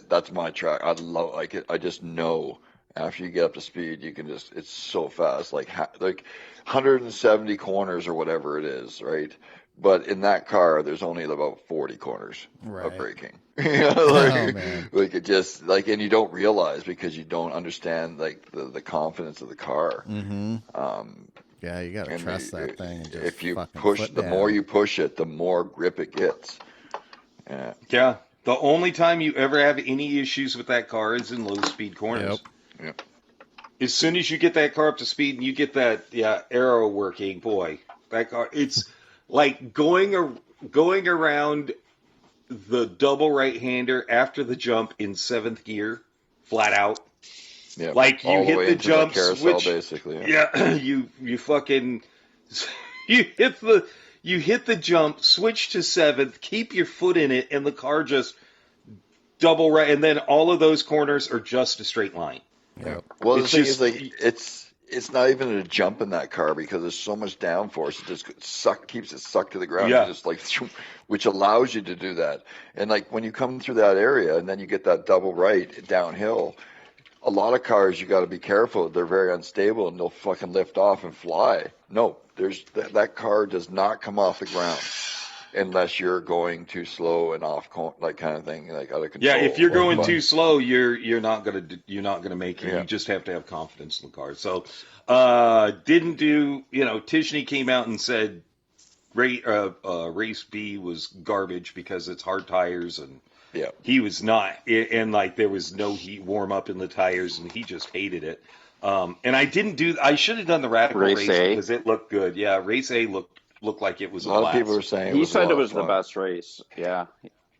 that's my track. I love it. I just know after you get up to speed, you can it's so fast, like 170 corners or whatever it is, right? But in that car, there's only about 40 corners of braking. Man. It just and you don't realize because you don't understand the confidence of the car. Mm-hmm. Yeah, you gotta trust that thing. And just if you push, the more you push it, the more grip it gets. Yeah. The only time you ever have any issues with that car is in low speed corners. Yep. As soon as you get that car up to speed and you get that arrow working, boy, that car, it's like going around the double right-hander after the jump in 7th gear, flat out. Yeah, like you hit the jump carousel, switch, basically. Yeah, you fucking you hit the jump, switch to 7th, keep your foot in it, and the car just double right, and then all of those corners are just a straight line. Yeah. Well, the thing is, it's not even a jump in that car because there's so much downforce. It just keeps it sucked to the ground. Yeah. Just which allows you to do that. And when you come through that area and then you get that double right downhill, a lot of cars you got to be careful. They're very unstable and they'll fucking lift off and fly. No, that car does not come off the ground unless you're going too slow and off kind of thing, out of control. Yeah, if you're going too slow, you're not gonna make it. Yeah. You just have to have confidence in the car. So, didn't do. Tishney came out and said, race B was garbage because it's hard tires, and he was not. And there was no heat warm up in the tires, and he just hated it. And I should have done the radical race because it looked good. Yeah, race A looked like it was a lot of people were saying he said it was the best race. Yeah,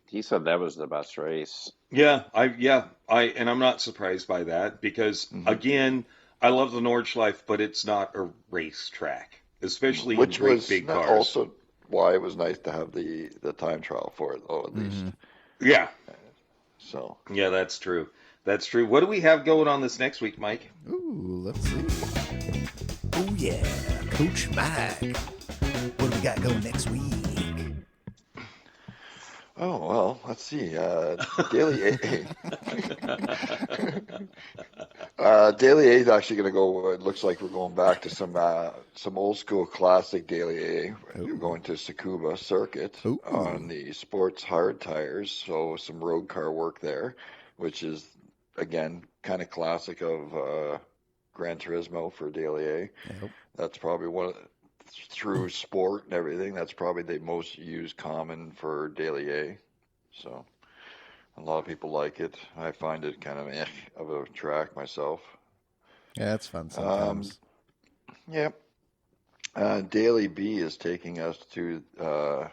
he said that was the best race. Yeah, I'm not surprised by that because again, I love the Nordschleife, but it's not a race track, especially in great big cars. Also, why it was nice to have the time trial for it, though, at least. Yeah. So. Yeah, that's true. That's true. What do we have going on this next week, Mike? Ooh, let's see. Oh yeah, Coach Mike. What do we got going next week? Oh, well, let's see. Daily A. Daily A is actually going to go, it looks like we're going back to some old school classic Daily A. We're going to Tsukuba Circuit on the sports hard tires, so some road car work there. which is, again, kind of classic of Gran Turismo for Daily A. Yep. That's probably one of through sport and everything, that's probably the most used common for Daily A. So a lot of people like it. I find it kind of a track myself. Yeah, it's fun sometimes. Yeah. Daily B is taking us to the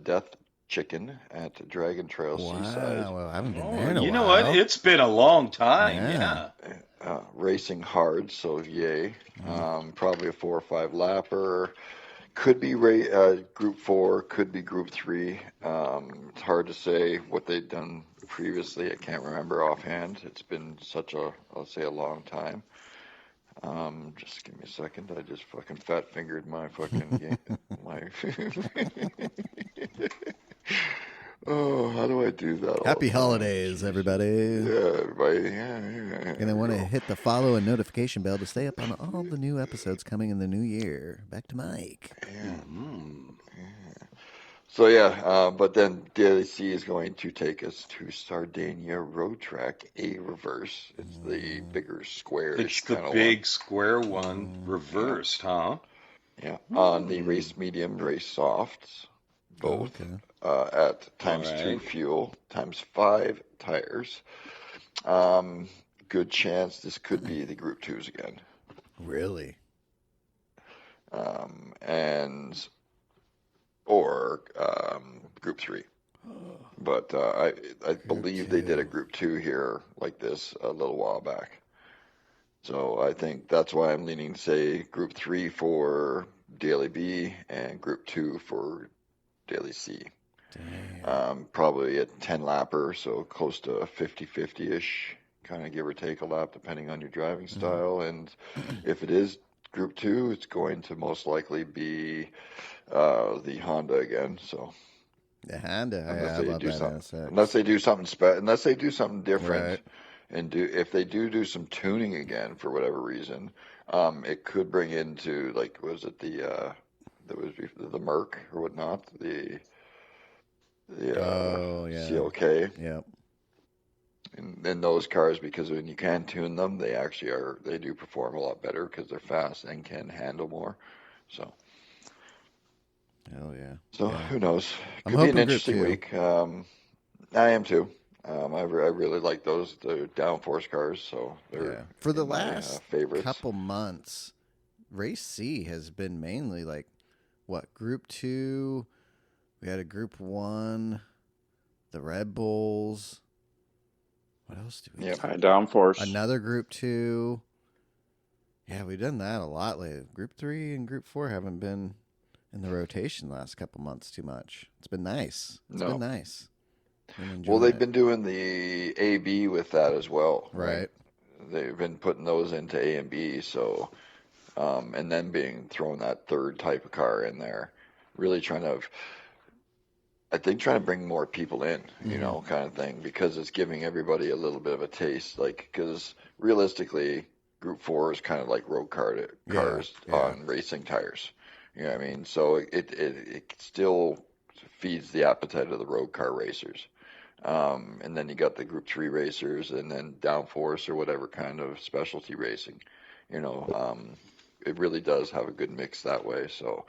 Death Chicken at Dragon Trail Seaside. Wow, well, I haven't been there in a You while. know what? It's been a long time. Yeah. Yeah. Racing hard, so yay. Probably a 4 or 5 lapper. Could be Group 4, could be Group 3. It's hard to say what they've done previously. I can't remember offhand. It's been such a, let's say, a long time. Just give me a second. I just fucking fat fingered my fucking game. Oh, how do I do that? Happy holidays, everybody. Yeah, everybody. Yeah. And I want to hit the follow and notification bell to stay up on all the new episodes coming in the new year. Back to Mike. Yeah. So yeah, but then Daily C is going to take us to Sardinia Road Track, A reverse. It's the bigger square. It's the big square one reversed, huh? Yeah, on the race medium, race softs, both at ×2 fuel, ×5 tires. Good chance this could be the Group 2s again. Really? Or Group 3. But I believe they did a Group 2 here like this a little while back. So I think that's why I'm leaning to say Group 3 for Daily B and Group 2 for Daily C. Probably a 10 lapper, so close to a 50-50-ish, kind of give or take a lap depending on your driving style. And if it is Group 2, it's going to most likely be the Honda again. So the Honda, I love that. Unless they do something different, right. And if they do some tuning again for whatever reason, it could bring into, like, was it the Merc or whatnot, the CLK. Yep. And those cars, because when you can tune them, they do perform a lot better because they're fast and can handle more. So. Hell yeah. So who knows? Could be an interesting week. I am too. I really like the downforce cars. So they're for the last favorites. Couple months. Race C has been mainly like Group 2. We had a Group 1, the Red Bulls. What else do we do? Downforce. Another Group 2. Yeah, we've done that a lot lately. Group 3 and Group 4 haven't been in the rotation the last couple months too much. It's been nice. It's been nice. Well, they've been doing the A-B with that as well. Right. They've been putting those into A and B, so and then throwing that third type of car in there, really trying to bring more people in, kind of thing, because it's giving everybody a little bit of a taste, because realistically, Group 4 is kind of like road cars on racing tires. You know what I mean? So it still feeds the appetite of the road car racers. And then you got the Group 3 racers, and then downforce or whatever kind of specialty racing. It really does have a good mix that way. So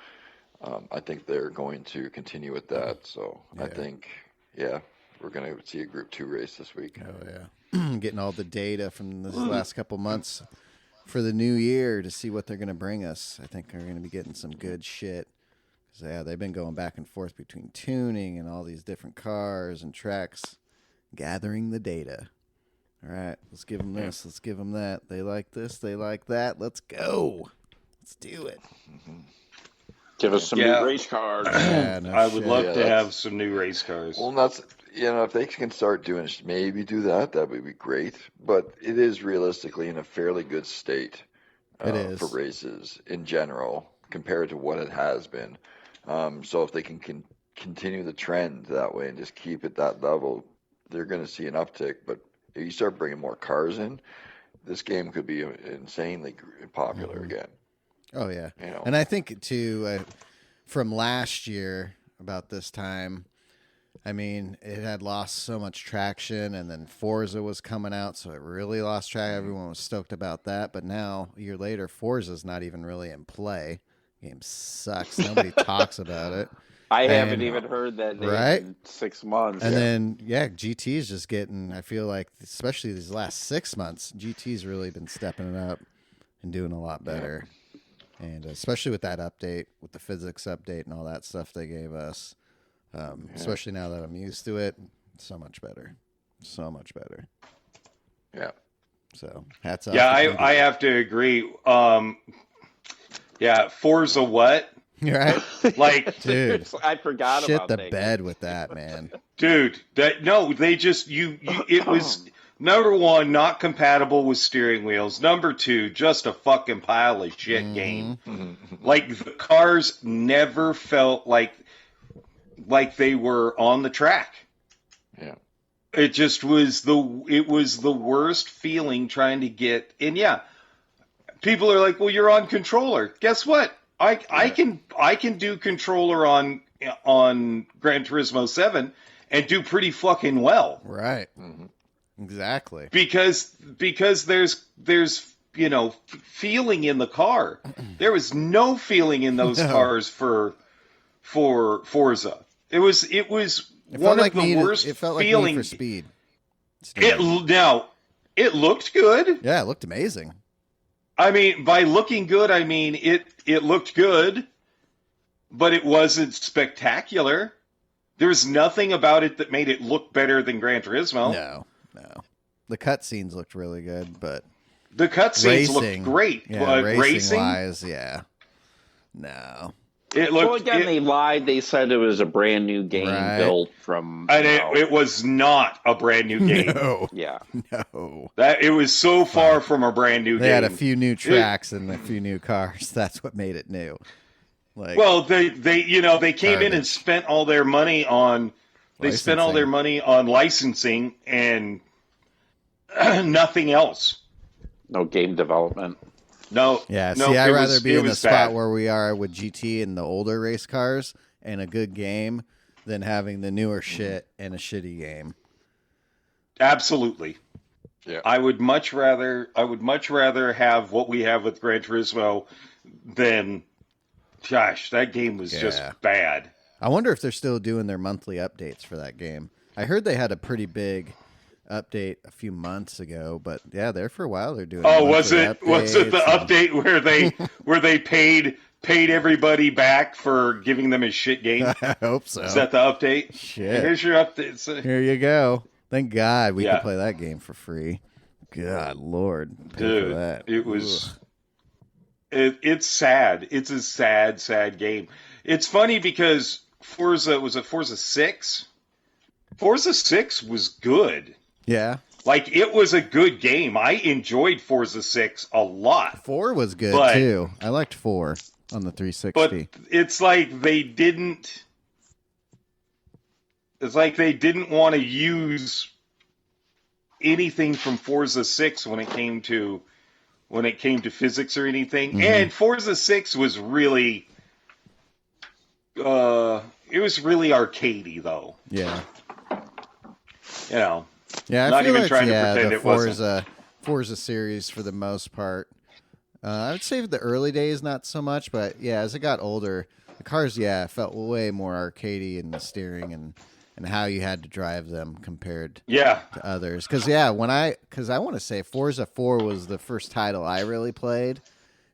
I think they're going to continue with that. So I think, we're going to see a Group 2 race this week. Oh, yeah. Getting all the data from this last couple months for the new year to see what they're going to bring us. I think we're going to be getting some good shit. Because, they've been going back and forth between tuning and all these different cars and tracks, gathering the data. All right, let's give them this. Let's give them that. They like this. They like that. Let's go. Let's do it. Give us some new race cars. I would love to have some new race cars. Well, that's, if they can start doing it, maybe do that, that would be great. But it is realistically in a fairly good state for races in general compared to what it has been. So if they can continue the trend that way and just keep it that level, they're going to see an uptick. But if you start bringing more cars in, this game could be insanely popular again. Oh, yeah. And I think, too, from last year about this time, I mean, it had lost so much traction, and then Forza was coming out, so it really lost track. Everyone was stoked about that, but now, a year later, Forza's not even really in play. Game sucks. Nobody talks about it. I haven't even heard that name in 6 months. And then, GT is just getting, I feel like, especially these last 6 months, GT's really been stepping it up and doing a lot better. And especially with that update, with the physics update and all that stuff they gave us. Especially now that I'm used to it, so much better. So much better. Yeah. So, hats off. Yeah, I have to agree. Forza what? Right? Like, dude, I forgot shit about the that. bed with that, man. Dude, they just it was number one, not compatible with steering wheels. Number two, just a fucking pile of shit game. Like, the cars never felt like they were on the track. Yeah. It just was the worst feeling trying to get, and people are like, well, you're on controller. Guess what? I can do controller on Gran Turismo 7 and do pretty fucking well. Right. Exactly. Because there's feeling in the car. There was no feeling in those cars for Forza. It was one of the worst it felt like feeling Need for Speed. It looked good. Yeah, it looked amazing. I mean, by looking good, I mean it looked good, but it wasn't spectacular. There's nothing about it that made it look better than Gran Turismo. No. The cutscenes looked really good, but the cutscenes looked great. Yeah, but racing wise, yeah. No. It looked. Well, again, they lied. They said it was a brand new game built from. And it was not a brand new game. No. Yeah. No. That it was so far from a brand new game. They had a few new tracks and a few new cars. That's what made it new. Like, well, they came in and spent all their money on. They spent all their money on licensing and nothing else. No game development. No. Yeah, no, see, I'd rather be in the bad spot where we are with GT and the older race cars and a good game than having the newer shit and a shitty game. Absolutely. Yeah. I would much rather have what we have with Gran Turismo than, gosh, that game was just bad. I wonder if they're still doing their monthly updates for that game. I heard they had a pretty big update a few months ago, but there for a while they're doing. Oh, was it the update where they paid everybody back for giving them a shit game? I hope so. Is that the update? Shit. Here's your update. Here you go. Thank God we could play that game for free. God, Lord, pay for that. It was. It's sad. It's a sad game. It's funny because Forza 6? Forza 6 was good. Yeah. Like, it was a good game. I enjoyed Forza 6 a lot. 4 was good, too. I liked 4 on the 360. But it's like they didn't... It's like they didn't want to use anything from Forza 6 when it came to physics or anything. Mm-hmm. And Forza 6 was really... it was really arcadey, though. Yeah. You know. Yeah, I not feel even like, trying to pretend it wasn't. Forza series for the most part. I would say the early days not so much, but as it got older, the cars felt way more arcadey in the steering and how you had to drive them compared to others. Because I want to say Forza 4 was the first title I really played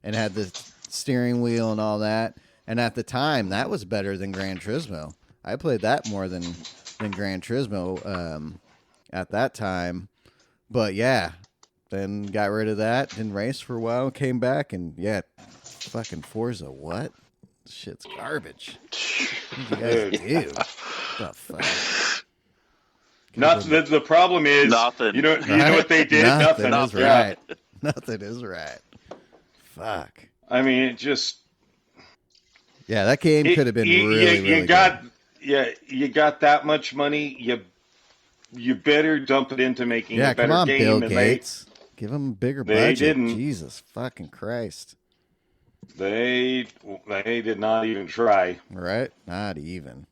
and had the steering wheel and all that. And at the time, that was better than Gran Turismo. I played that more than Gran Turismo at that time. But then got rid of that, didn't race for a while, came back, and fucking Forza, what? Shit's garbage. What do you guys do? What the fuck? The problem is, nothing. You know what they did? Nothing is right. Nothing is right. Fuck. I mean, it just... Yeah, that game could have been really good. You got that much money, you better dump it into making a better game. Yeah, come on, Bill Gates. Give them a bigger budget. They didn't. Jesus fucking Christ. They did not even try. Right? Not even.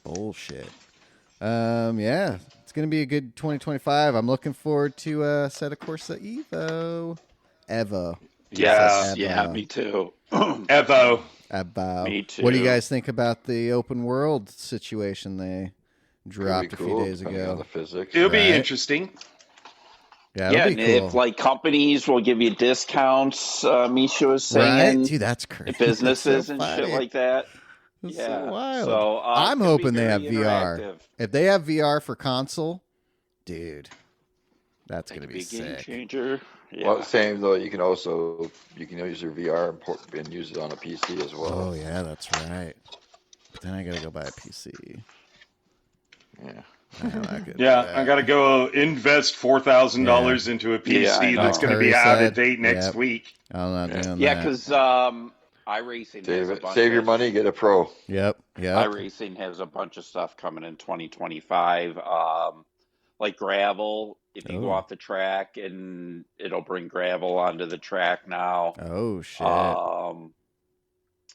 Bullshit. Yeah, it's gonna be a good 2025. I'm looking forward to set of Corsa Evo. Yeah. Yeah, me too. Evo. Me too. What do you guys think about the open world situation they Could dropped be a few cool, days depending on ago? the physics. It'll be Right. interesting. Yeah, Yeah, it'll and be cool. if like companies will give you discounts, Misha was saying, Right, dude, that's crazy. businesses That's so and shit funny. like that. That's Yeah, so wild. so I'm could be hoping they have very VR. interactive. If they have VR for console, dude, that's That gonna could be be a game sick. changer. Yeah. Well, same though. You can use your VR and use it on a PC as well. Oh yeah, that's right. But then I gotta go buy a PC. Yeah. I'm not gonna do Yeah, that. I got to go invest $4,000 into a PC Yeah, I know. that's going to Curry be out said. of date next Yep. week. I'm not doing Yeah, that. because iRacing has a bunch Save your of- money, get a pro. Yep. iRacing has a bunch of stuff coming in 2025, like gravel. If you go Oh. off the track, and it'll bring gravel onto the track now, Oh shit.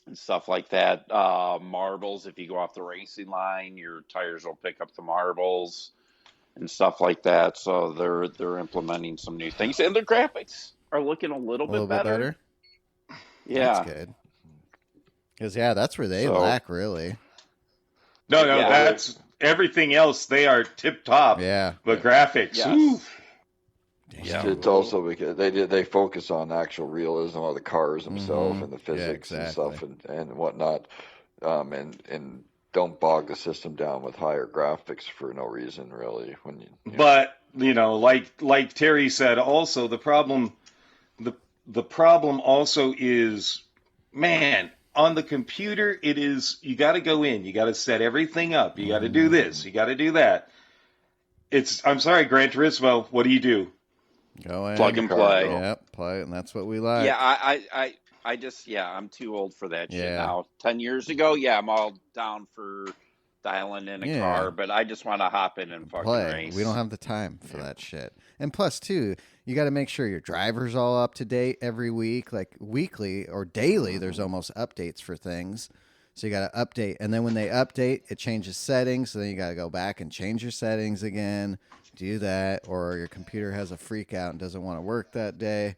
and stuff like that. Marbles. If you go off the racing line, your tires will pick up the marbles and stuff like that. So they're implementing some new things, and their graphics are looking a little bit better. Yeah. That's good. Because that's where they So- lack really. No, Yeah. that's everything else. They are tip top. Yeah. But graphics, Yes. oof. Damn. It's also because they focus on actual realism of the cars themselves and the physics and stuff and whatnot, and don't bog the system down with higher graphics for no reason really. When you But like Terry said, also the problem also is, man, on the computer it is, you got to go in, you got to set everything up, you got to do this, you got to do that. I'm sorry, Gran Turismo, what do you do? Go in. Plug and play. Yep, play, and that's what we like. Yeah, I just, I'm too old for that shit Yeah. now. 10 years ago, I'm all down for dialing in a car, but I just want to hop in and fucking play. race. We don't have the time for that shit. And plus, too, you got to make sure your driver's all up to date every week, like weekly or daily. There's almost updates for things. So you got to update. And then when they update, it changes settings. So then you got to go back and change your settings again, do that. Or your computer has a freak out and doesn't want to work that day.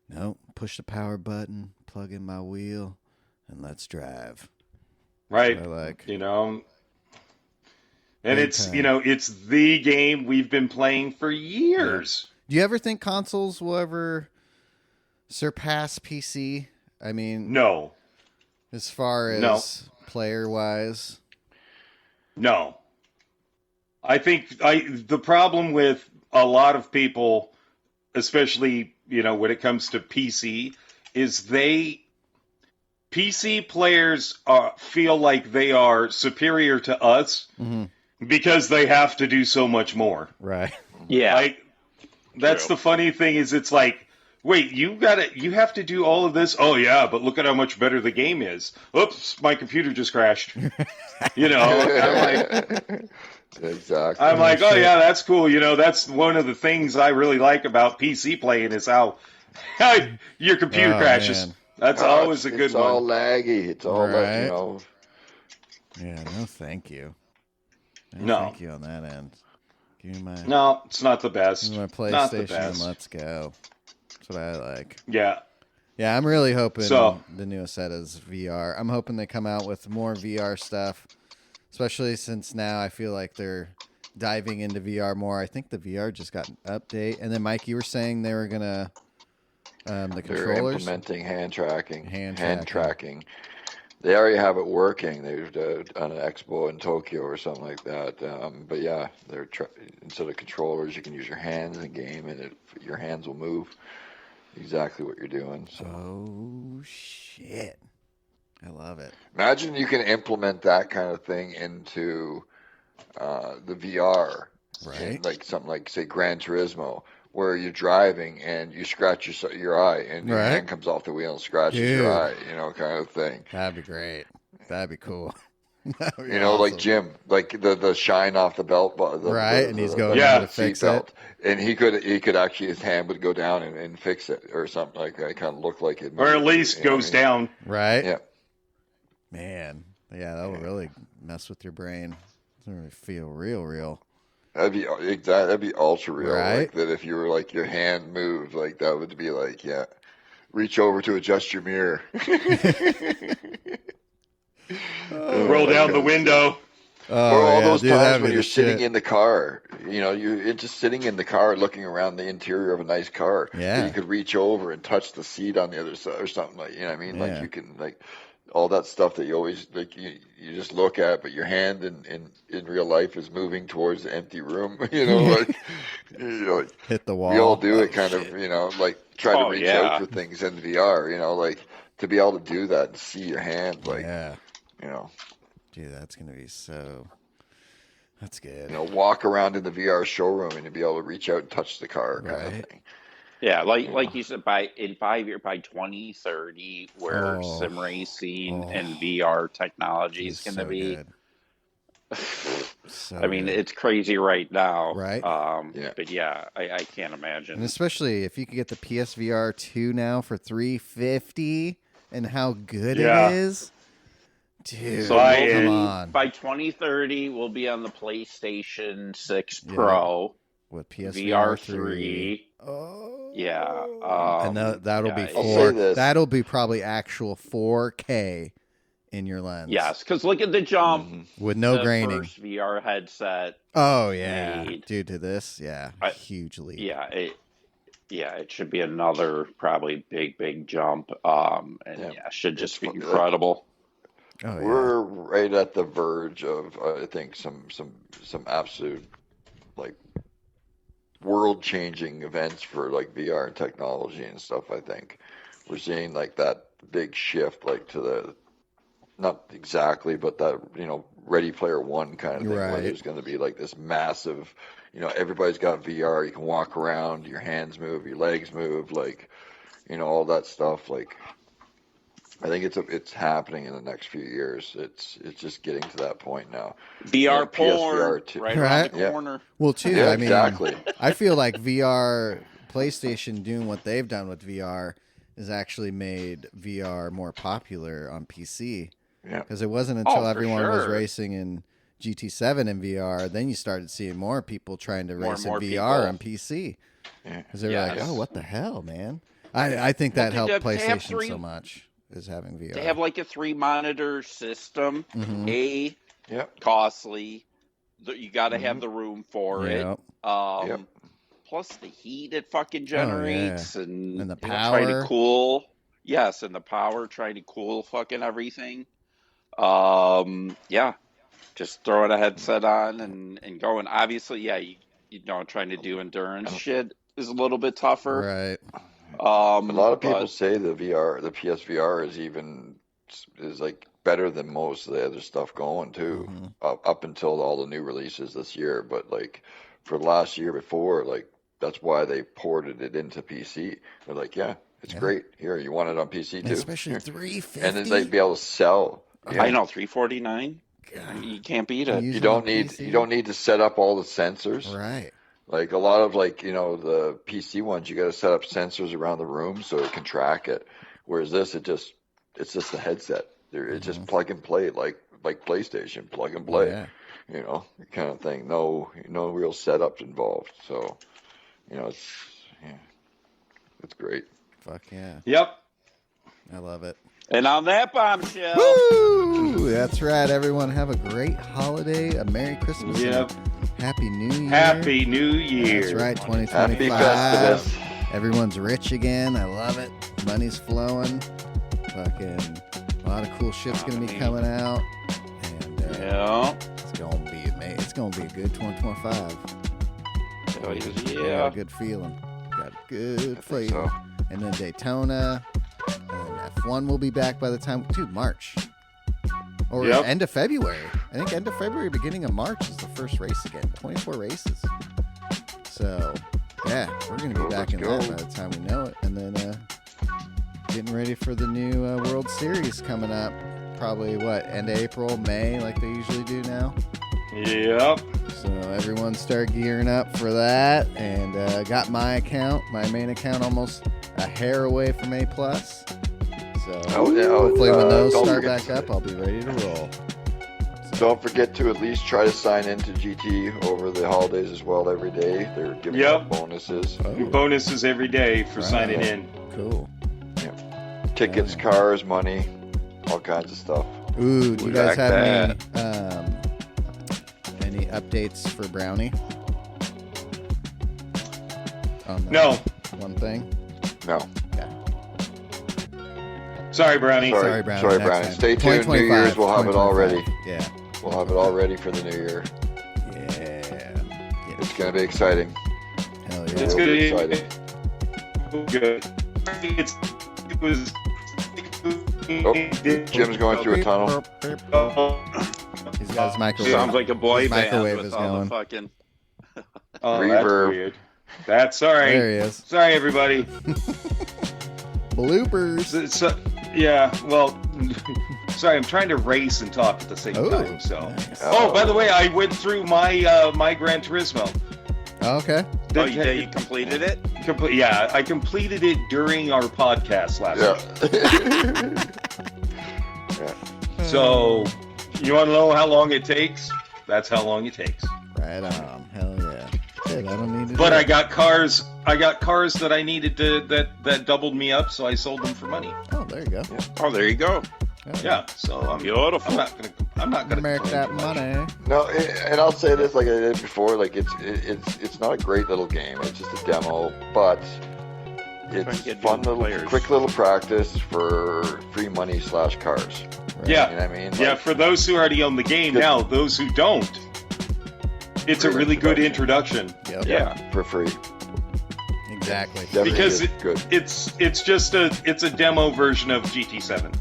Nope. Push the power button, plug in my wheel, and let's drive. Right. So like, And Big it's, time. it's the game we've been playing for years. do you ever think consoles will ever surpass PC? I mean, No. as far as No. player-wise? No. I think the problem with a lot of people, especially, when it comes to PC, is PC players feel like they are superior to us because they have to do so much more. Right. Yeah. Like, that's True. the funny thing is it's like, wait, you have to do all of this? Oh yeah, but look at how much better the game is. Oops, my computer just crashed. I'm like, exactly. oh yeah, that's cool. That's one of the things I really like about PC playing is how your computer Oh, crashes. man. That's always a good it's all one. laggy. It's all Right. Yeah, no thank you. No. Thank you on that end. Give me my, No, it's not the best. give me my Not the PlayStation and best. let's go. That's what I like. Yeah. Yeah, I'm really hoping So- the newest set is VR. I'm hoping they come out with more VR stuff, especially since now I feel like they're diving into VR more. I think the VR just got an update. And then, Mike, you were saying they were going to, the They're controllers? implementing hand tracking. Hand tracking. They already have it working. They're on an expo in Tokyo or something like that. But yeah, they're instead of controllers, you can use your hands in game, and your hands will move exactly what you're doing. So Oh, shit. I love it. imagine you can implement that kind of thing into the VR, Right. like something like say Gran Turismo, where you're driving and you scratch your eye, and your Right. hand comes off the wheel and scratches Dude. your eye, kind of thing. That'd be great. That'd be cool. That'd be Like awesome. Jim, like the shine off the belt, Right, and he's going Yeah. to fix seat belt, it. and he could actually, his hand would go down and fix it or something like that. Kind of look like it, Or at moved, least you know goes what I mean? down. Right? Yeah, Man. Yeah, that will really mess with your brain. Doesn't really feel real. That'd be exactly. That'd be ultra real. Right? Like that, if you were like your hand moved, like that would be like, yeah, reach over to adjust your mirror. Roll down the window. Oh, Or all yeah, those dude, times that'd when be you're the sitting shit. in the car, you're just sitting in the car looking around the interior of a nice car. Yeah. And you could reach over and touch the seat on the other side or something like, you know what I mean? Yeah. Like you can like all that stuff that you always like you just look at, but your hand in real life is moving towards the empty room. Like Hit the wall. we all do Oh, it kind shit. of, like try to Oh, reach yeah. out for things in VR, like to be able to do that and see your hand, like, Yeah. you Dude, that's going to be so... That's good. walk around in the VR showroom and to be able to reach out and touch the car kind of Right. thing. Yeah, like you said, by 2030, where Oh. sim racing Oh. and VR technology is It's going to so be. good. So I mean, good. it's crazy right now. Right. Yeah. But yeah, I can't And imagine. especially if you could get the PSVR 2 now for $350 and how good Yeah. it is. Dude, So come we'll be- on. By 2030, we'll be on the PlayStation 6 Yeah. Pro, With PSVR VR 3. 3. Oh. Yeah. And that'll yeah, be I'll say 4. this. That'll be probably actual 4K in your lens. Yes, because look at the jump. Mm-hmm. With no the graining. first VR headset. Oh, yeah. made. Due to this, yeah. I- Huge leap. Yeah, it should be another probably big jump. And Yeah. yeah, it should just be It's- incredible. Oh, yeah. We're right at the verge of, I think, some absolute like world-changing events for like VR and technology and stuff. I think we're seeing like that big shift, like to the not exactly, but that Ready Player One kind of thing, where Right. there's going to be like this massive, everybody's got VR. You can walk around, your hands move, your legs move, like all that stuff, like. I think it's happening in the next few years. It's just getting to that point now. VR Yeah, porn, PSVR too. right Right. around the Yeah. corner. Well, too, Yeah, I mean, exactly. I feel like VR, PlayStation doing what they've done with VR has actually made VR more popular on PC. Yeah. Because it wasn't until for everyone was sure. racing in GT7 in VR, then you started seeing more people trying to More race and in more VR people. on PC. Yeah. Because they were like, Yes. oh, what the hell, man? I think that Well, helped they have PlayStation three- so much, is having VR. They have like a 3-monitor system. Mhm. A, Yep. costly. You got to have the room for Yep. it. Yep. Plus the heat it fucking generates and And the trying power. to cool. Yes, and the power trying to cool fucking everything. Yeah, just throwing a headset on and going. Obviously, yeah, trying to do endurance shit is a little bit tougher. Right. A lot of people but- say the PSVR is like better than most of the other stuff going too, up until all the new releases this year. But like for last year before, like that's why they ported it into PC. They're like, yeah, it's great. Here, you want it on PC And too. especially Here. $350. And then they'd be able to sell. Yeah. I know $349. You can't beat it. Use You it on don't need PC. you don't need to set up all the sensors. Right. Like a lot of the PC ones, you got to set up sensors around the room so it can track it. Whereas this, it's just a headset. It's just plug and play, like PlayStation, plug and play. Yeah. Kind of thing. No real setup involved. So, it's great. Fuck yeah. Yep. I love it. And on that bombshell, Woo! That's right, everyone. Have a great holiday, a Merry Christmas, and Yep. a Happy New Year. Happy New Year. That's right, Happy 2025. Festivus. Everyone's rich again. I love it. Money's flowing. Fucking a lot of cool shit's gonna be coming out, and yeah, it's gonna be amazing. It's gonna be a good 2025. Oh, Got a yeah. good feeling. Got a good I think feeling. so. And then Daytona, and then F1 will be back by the time, March. Or Yep. end of February. I think end of February, beginning of March is the first race again. 24 races. So, yeah, we're going to be Well, back in let's that go. by the time we know it. And then getting ready for the new World Series coming up. Probably, end of April, May, like they usually do now. Yep. So everyone start gearing up for that. And got my main account, almost a hair away from A+. So Oh, yeah, hopefully when those don't start forget back up, I'll be ready to roll. So Don't forget to at least try to sign into GT over the holidays as well every day. They're giving out bonuses. Bonuses every day for signing in. Cool. Tickets, cars, money, all kinds of stuff. Ooh, do you guys have any updates for Brownie? No. One thing? No. Okay. Sorry, Brownie. Sorry, Brownie. Sorry, Next Brownie. time. Stay tuned. New Year's, we'll have it all ready. Yeah. We'll have it all ready for the new year. Yeah. It's going to be exciting. Hell yeah. It's It'll going be to be exciting. good. It was. Oh, Jim's going through a tunnel. He's got his microwave. Sounds like a boy His band microwave with is all going. the fucking. Oh, Reverb. that's weird. That's sorry. There he is. Sorry, everybody. Bloopers. So, yeah, well, sorry, I'm trying to race and talk at the same time. So, nice. oh, by the way, I went through my my Gran Turismo. Okay. Oh, you completed it? Yeah, I completed it during our podcast last week. So, you want to know how long it takes? That's how long it takes. Right on. Hell yeah. Shit, I don't need to. But I got cars that I needed to that doubled me up, so I sold them for money. Oh, there you go. Yeah. Oh, there you go. Yeah, so I'm Beautiful. I'm not gonna Make complain that too much. money. No, and I'll say this like I did before, like it's not a great little game. It's just a demo, but it's Get fun new little, players. quick little practice for free money / cars. Right. Yeah. You know what I mean? Yeah, Like, for those who already own the game. Now, those who don't, it's a Free really good introduction. introduction. Yep. Yeah. for free. Exactly. Definitely Because is good. it's just a demo version of GT7.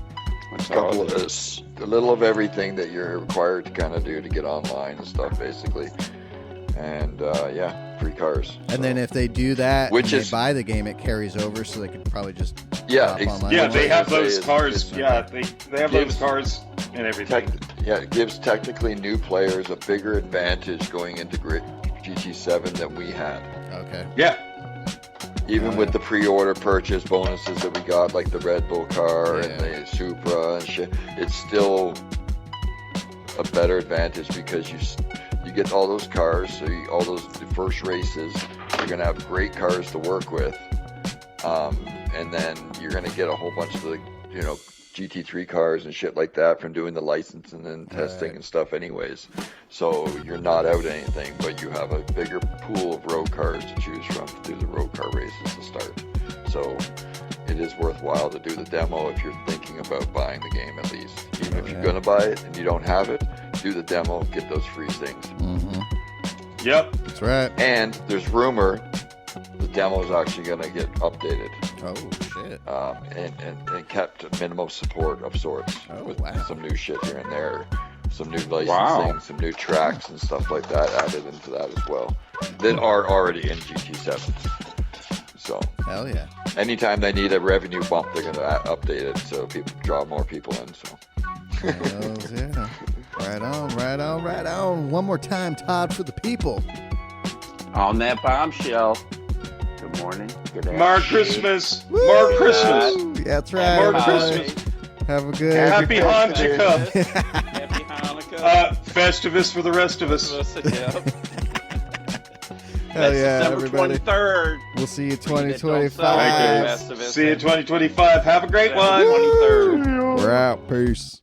That's Couple all of it is. a little of everything that you're required to kind of do to get online and stuff, basically. And free cars. And then if they do that, Which and is- they buy the game, it carries over, so they could probably just Yeah, hop online. Yeah, What they I have was gonna those say is cars. it's- Yeah, they have those Gives- cars and everything. it gives technically new players a bigger advantage going into GT7 than we had. Okay. Yeah, Even with the pre-order purchase bonuses that we got, like the Red Bull car and Yeah. the Supra and shit, it's still a better advantage because you get all those cars, so all those the first races, you're gonna have great cars to work with, and then you're gonna get a whole bunch of the GT3 cars and shit like that from doing the licensing and testing Right. and stuff anyways. So you're not out anything, but you have a bigger pool of road cars to choose from to do the road car races to start. So it is worthwhile to do the demo if you're thinking about buying the game at least. Even if you're going to buy it and you don't have it, do the demo, get those free things. Mm-hmm. yep. That's right. And there's rumor the demo is actually going to get updated. Oh shit. And kept minimum support of sorts with wow. some new shit here and there, some new licensing, Wow. some new tracks and stuff like that added into that as well that are already in GT7. So Hell yeah. anytime they need a revenue bump, they're going to update it so people draw more people in. So Hells yeah. Right on. Right on. Right on. One more time, Todd, for the people. On that bombshell. Good morning. Good afternoon. Merry Christmas. Merry Christmas. Woo! That's Merry right. Merry everybody. Christmas. Have a good. Happy Hanukkah. Happy Hanukkah. Festivus for the rest of us. Yep. Hell That's yeah, December everybody. 23rd. We'll see you Don't 2025. celebrate Festivus. See you 2025. Have a great December one. 23rd. We're out. Peace.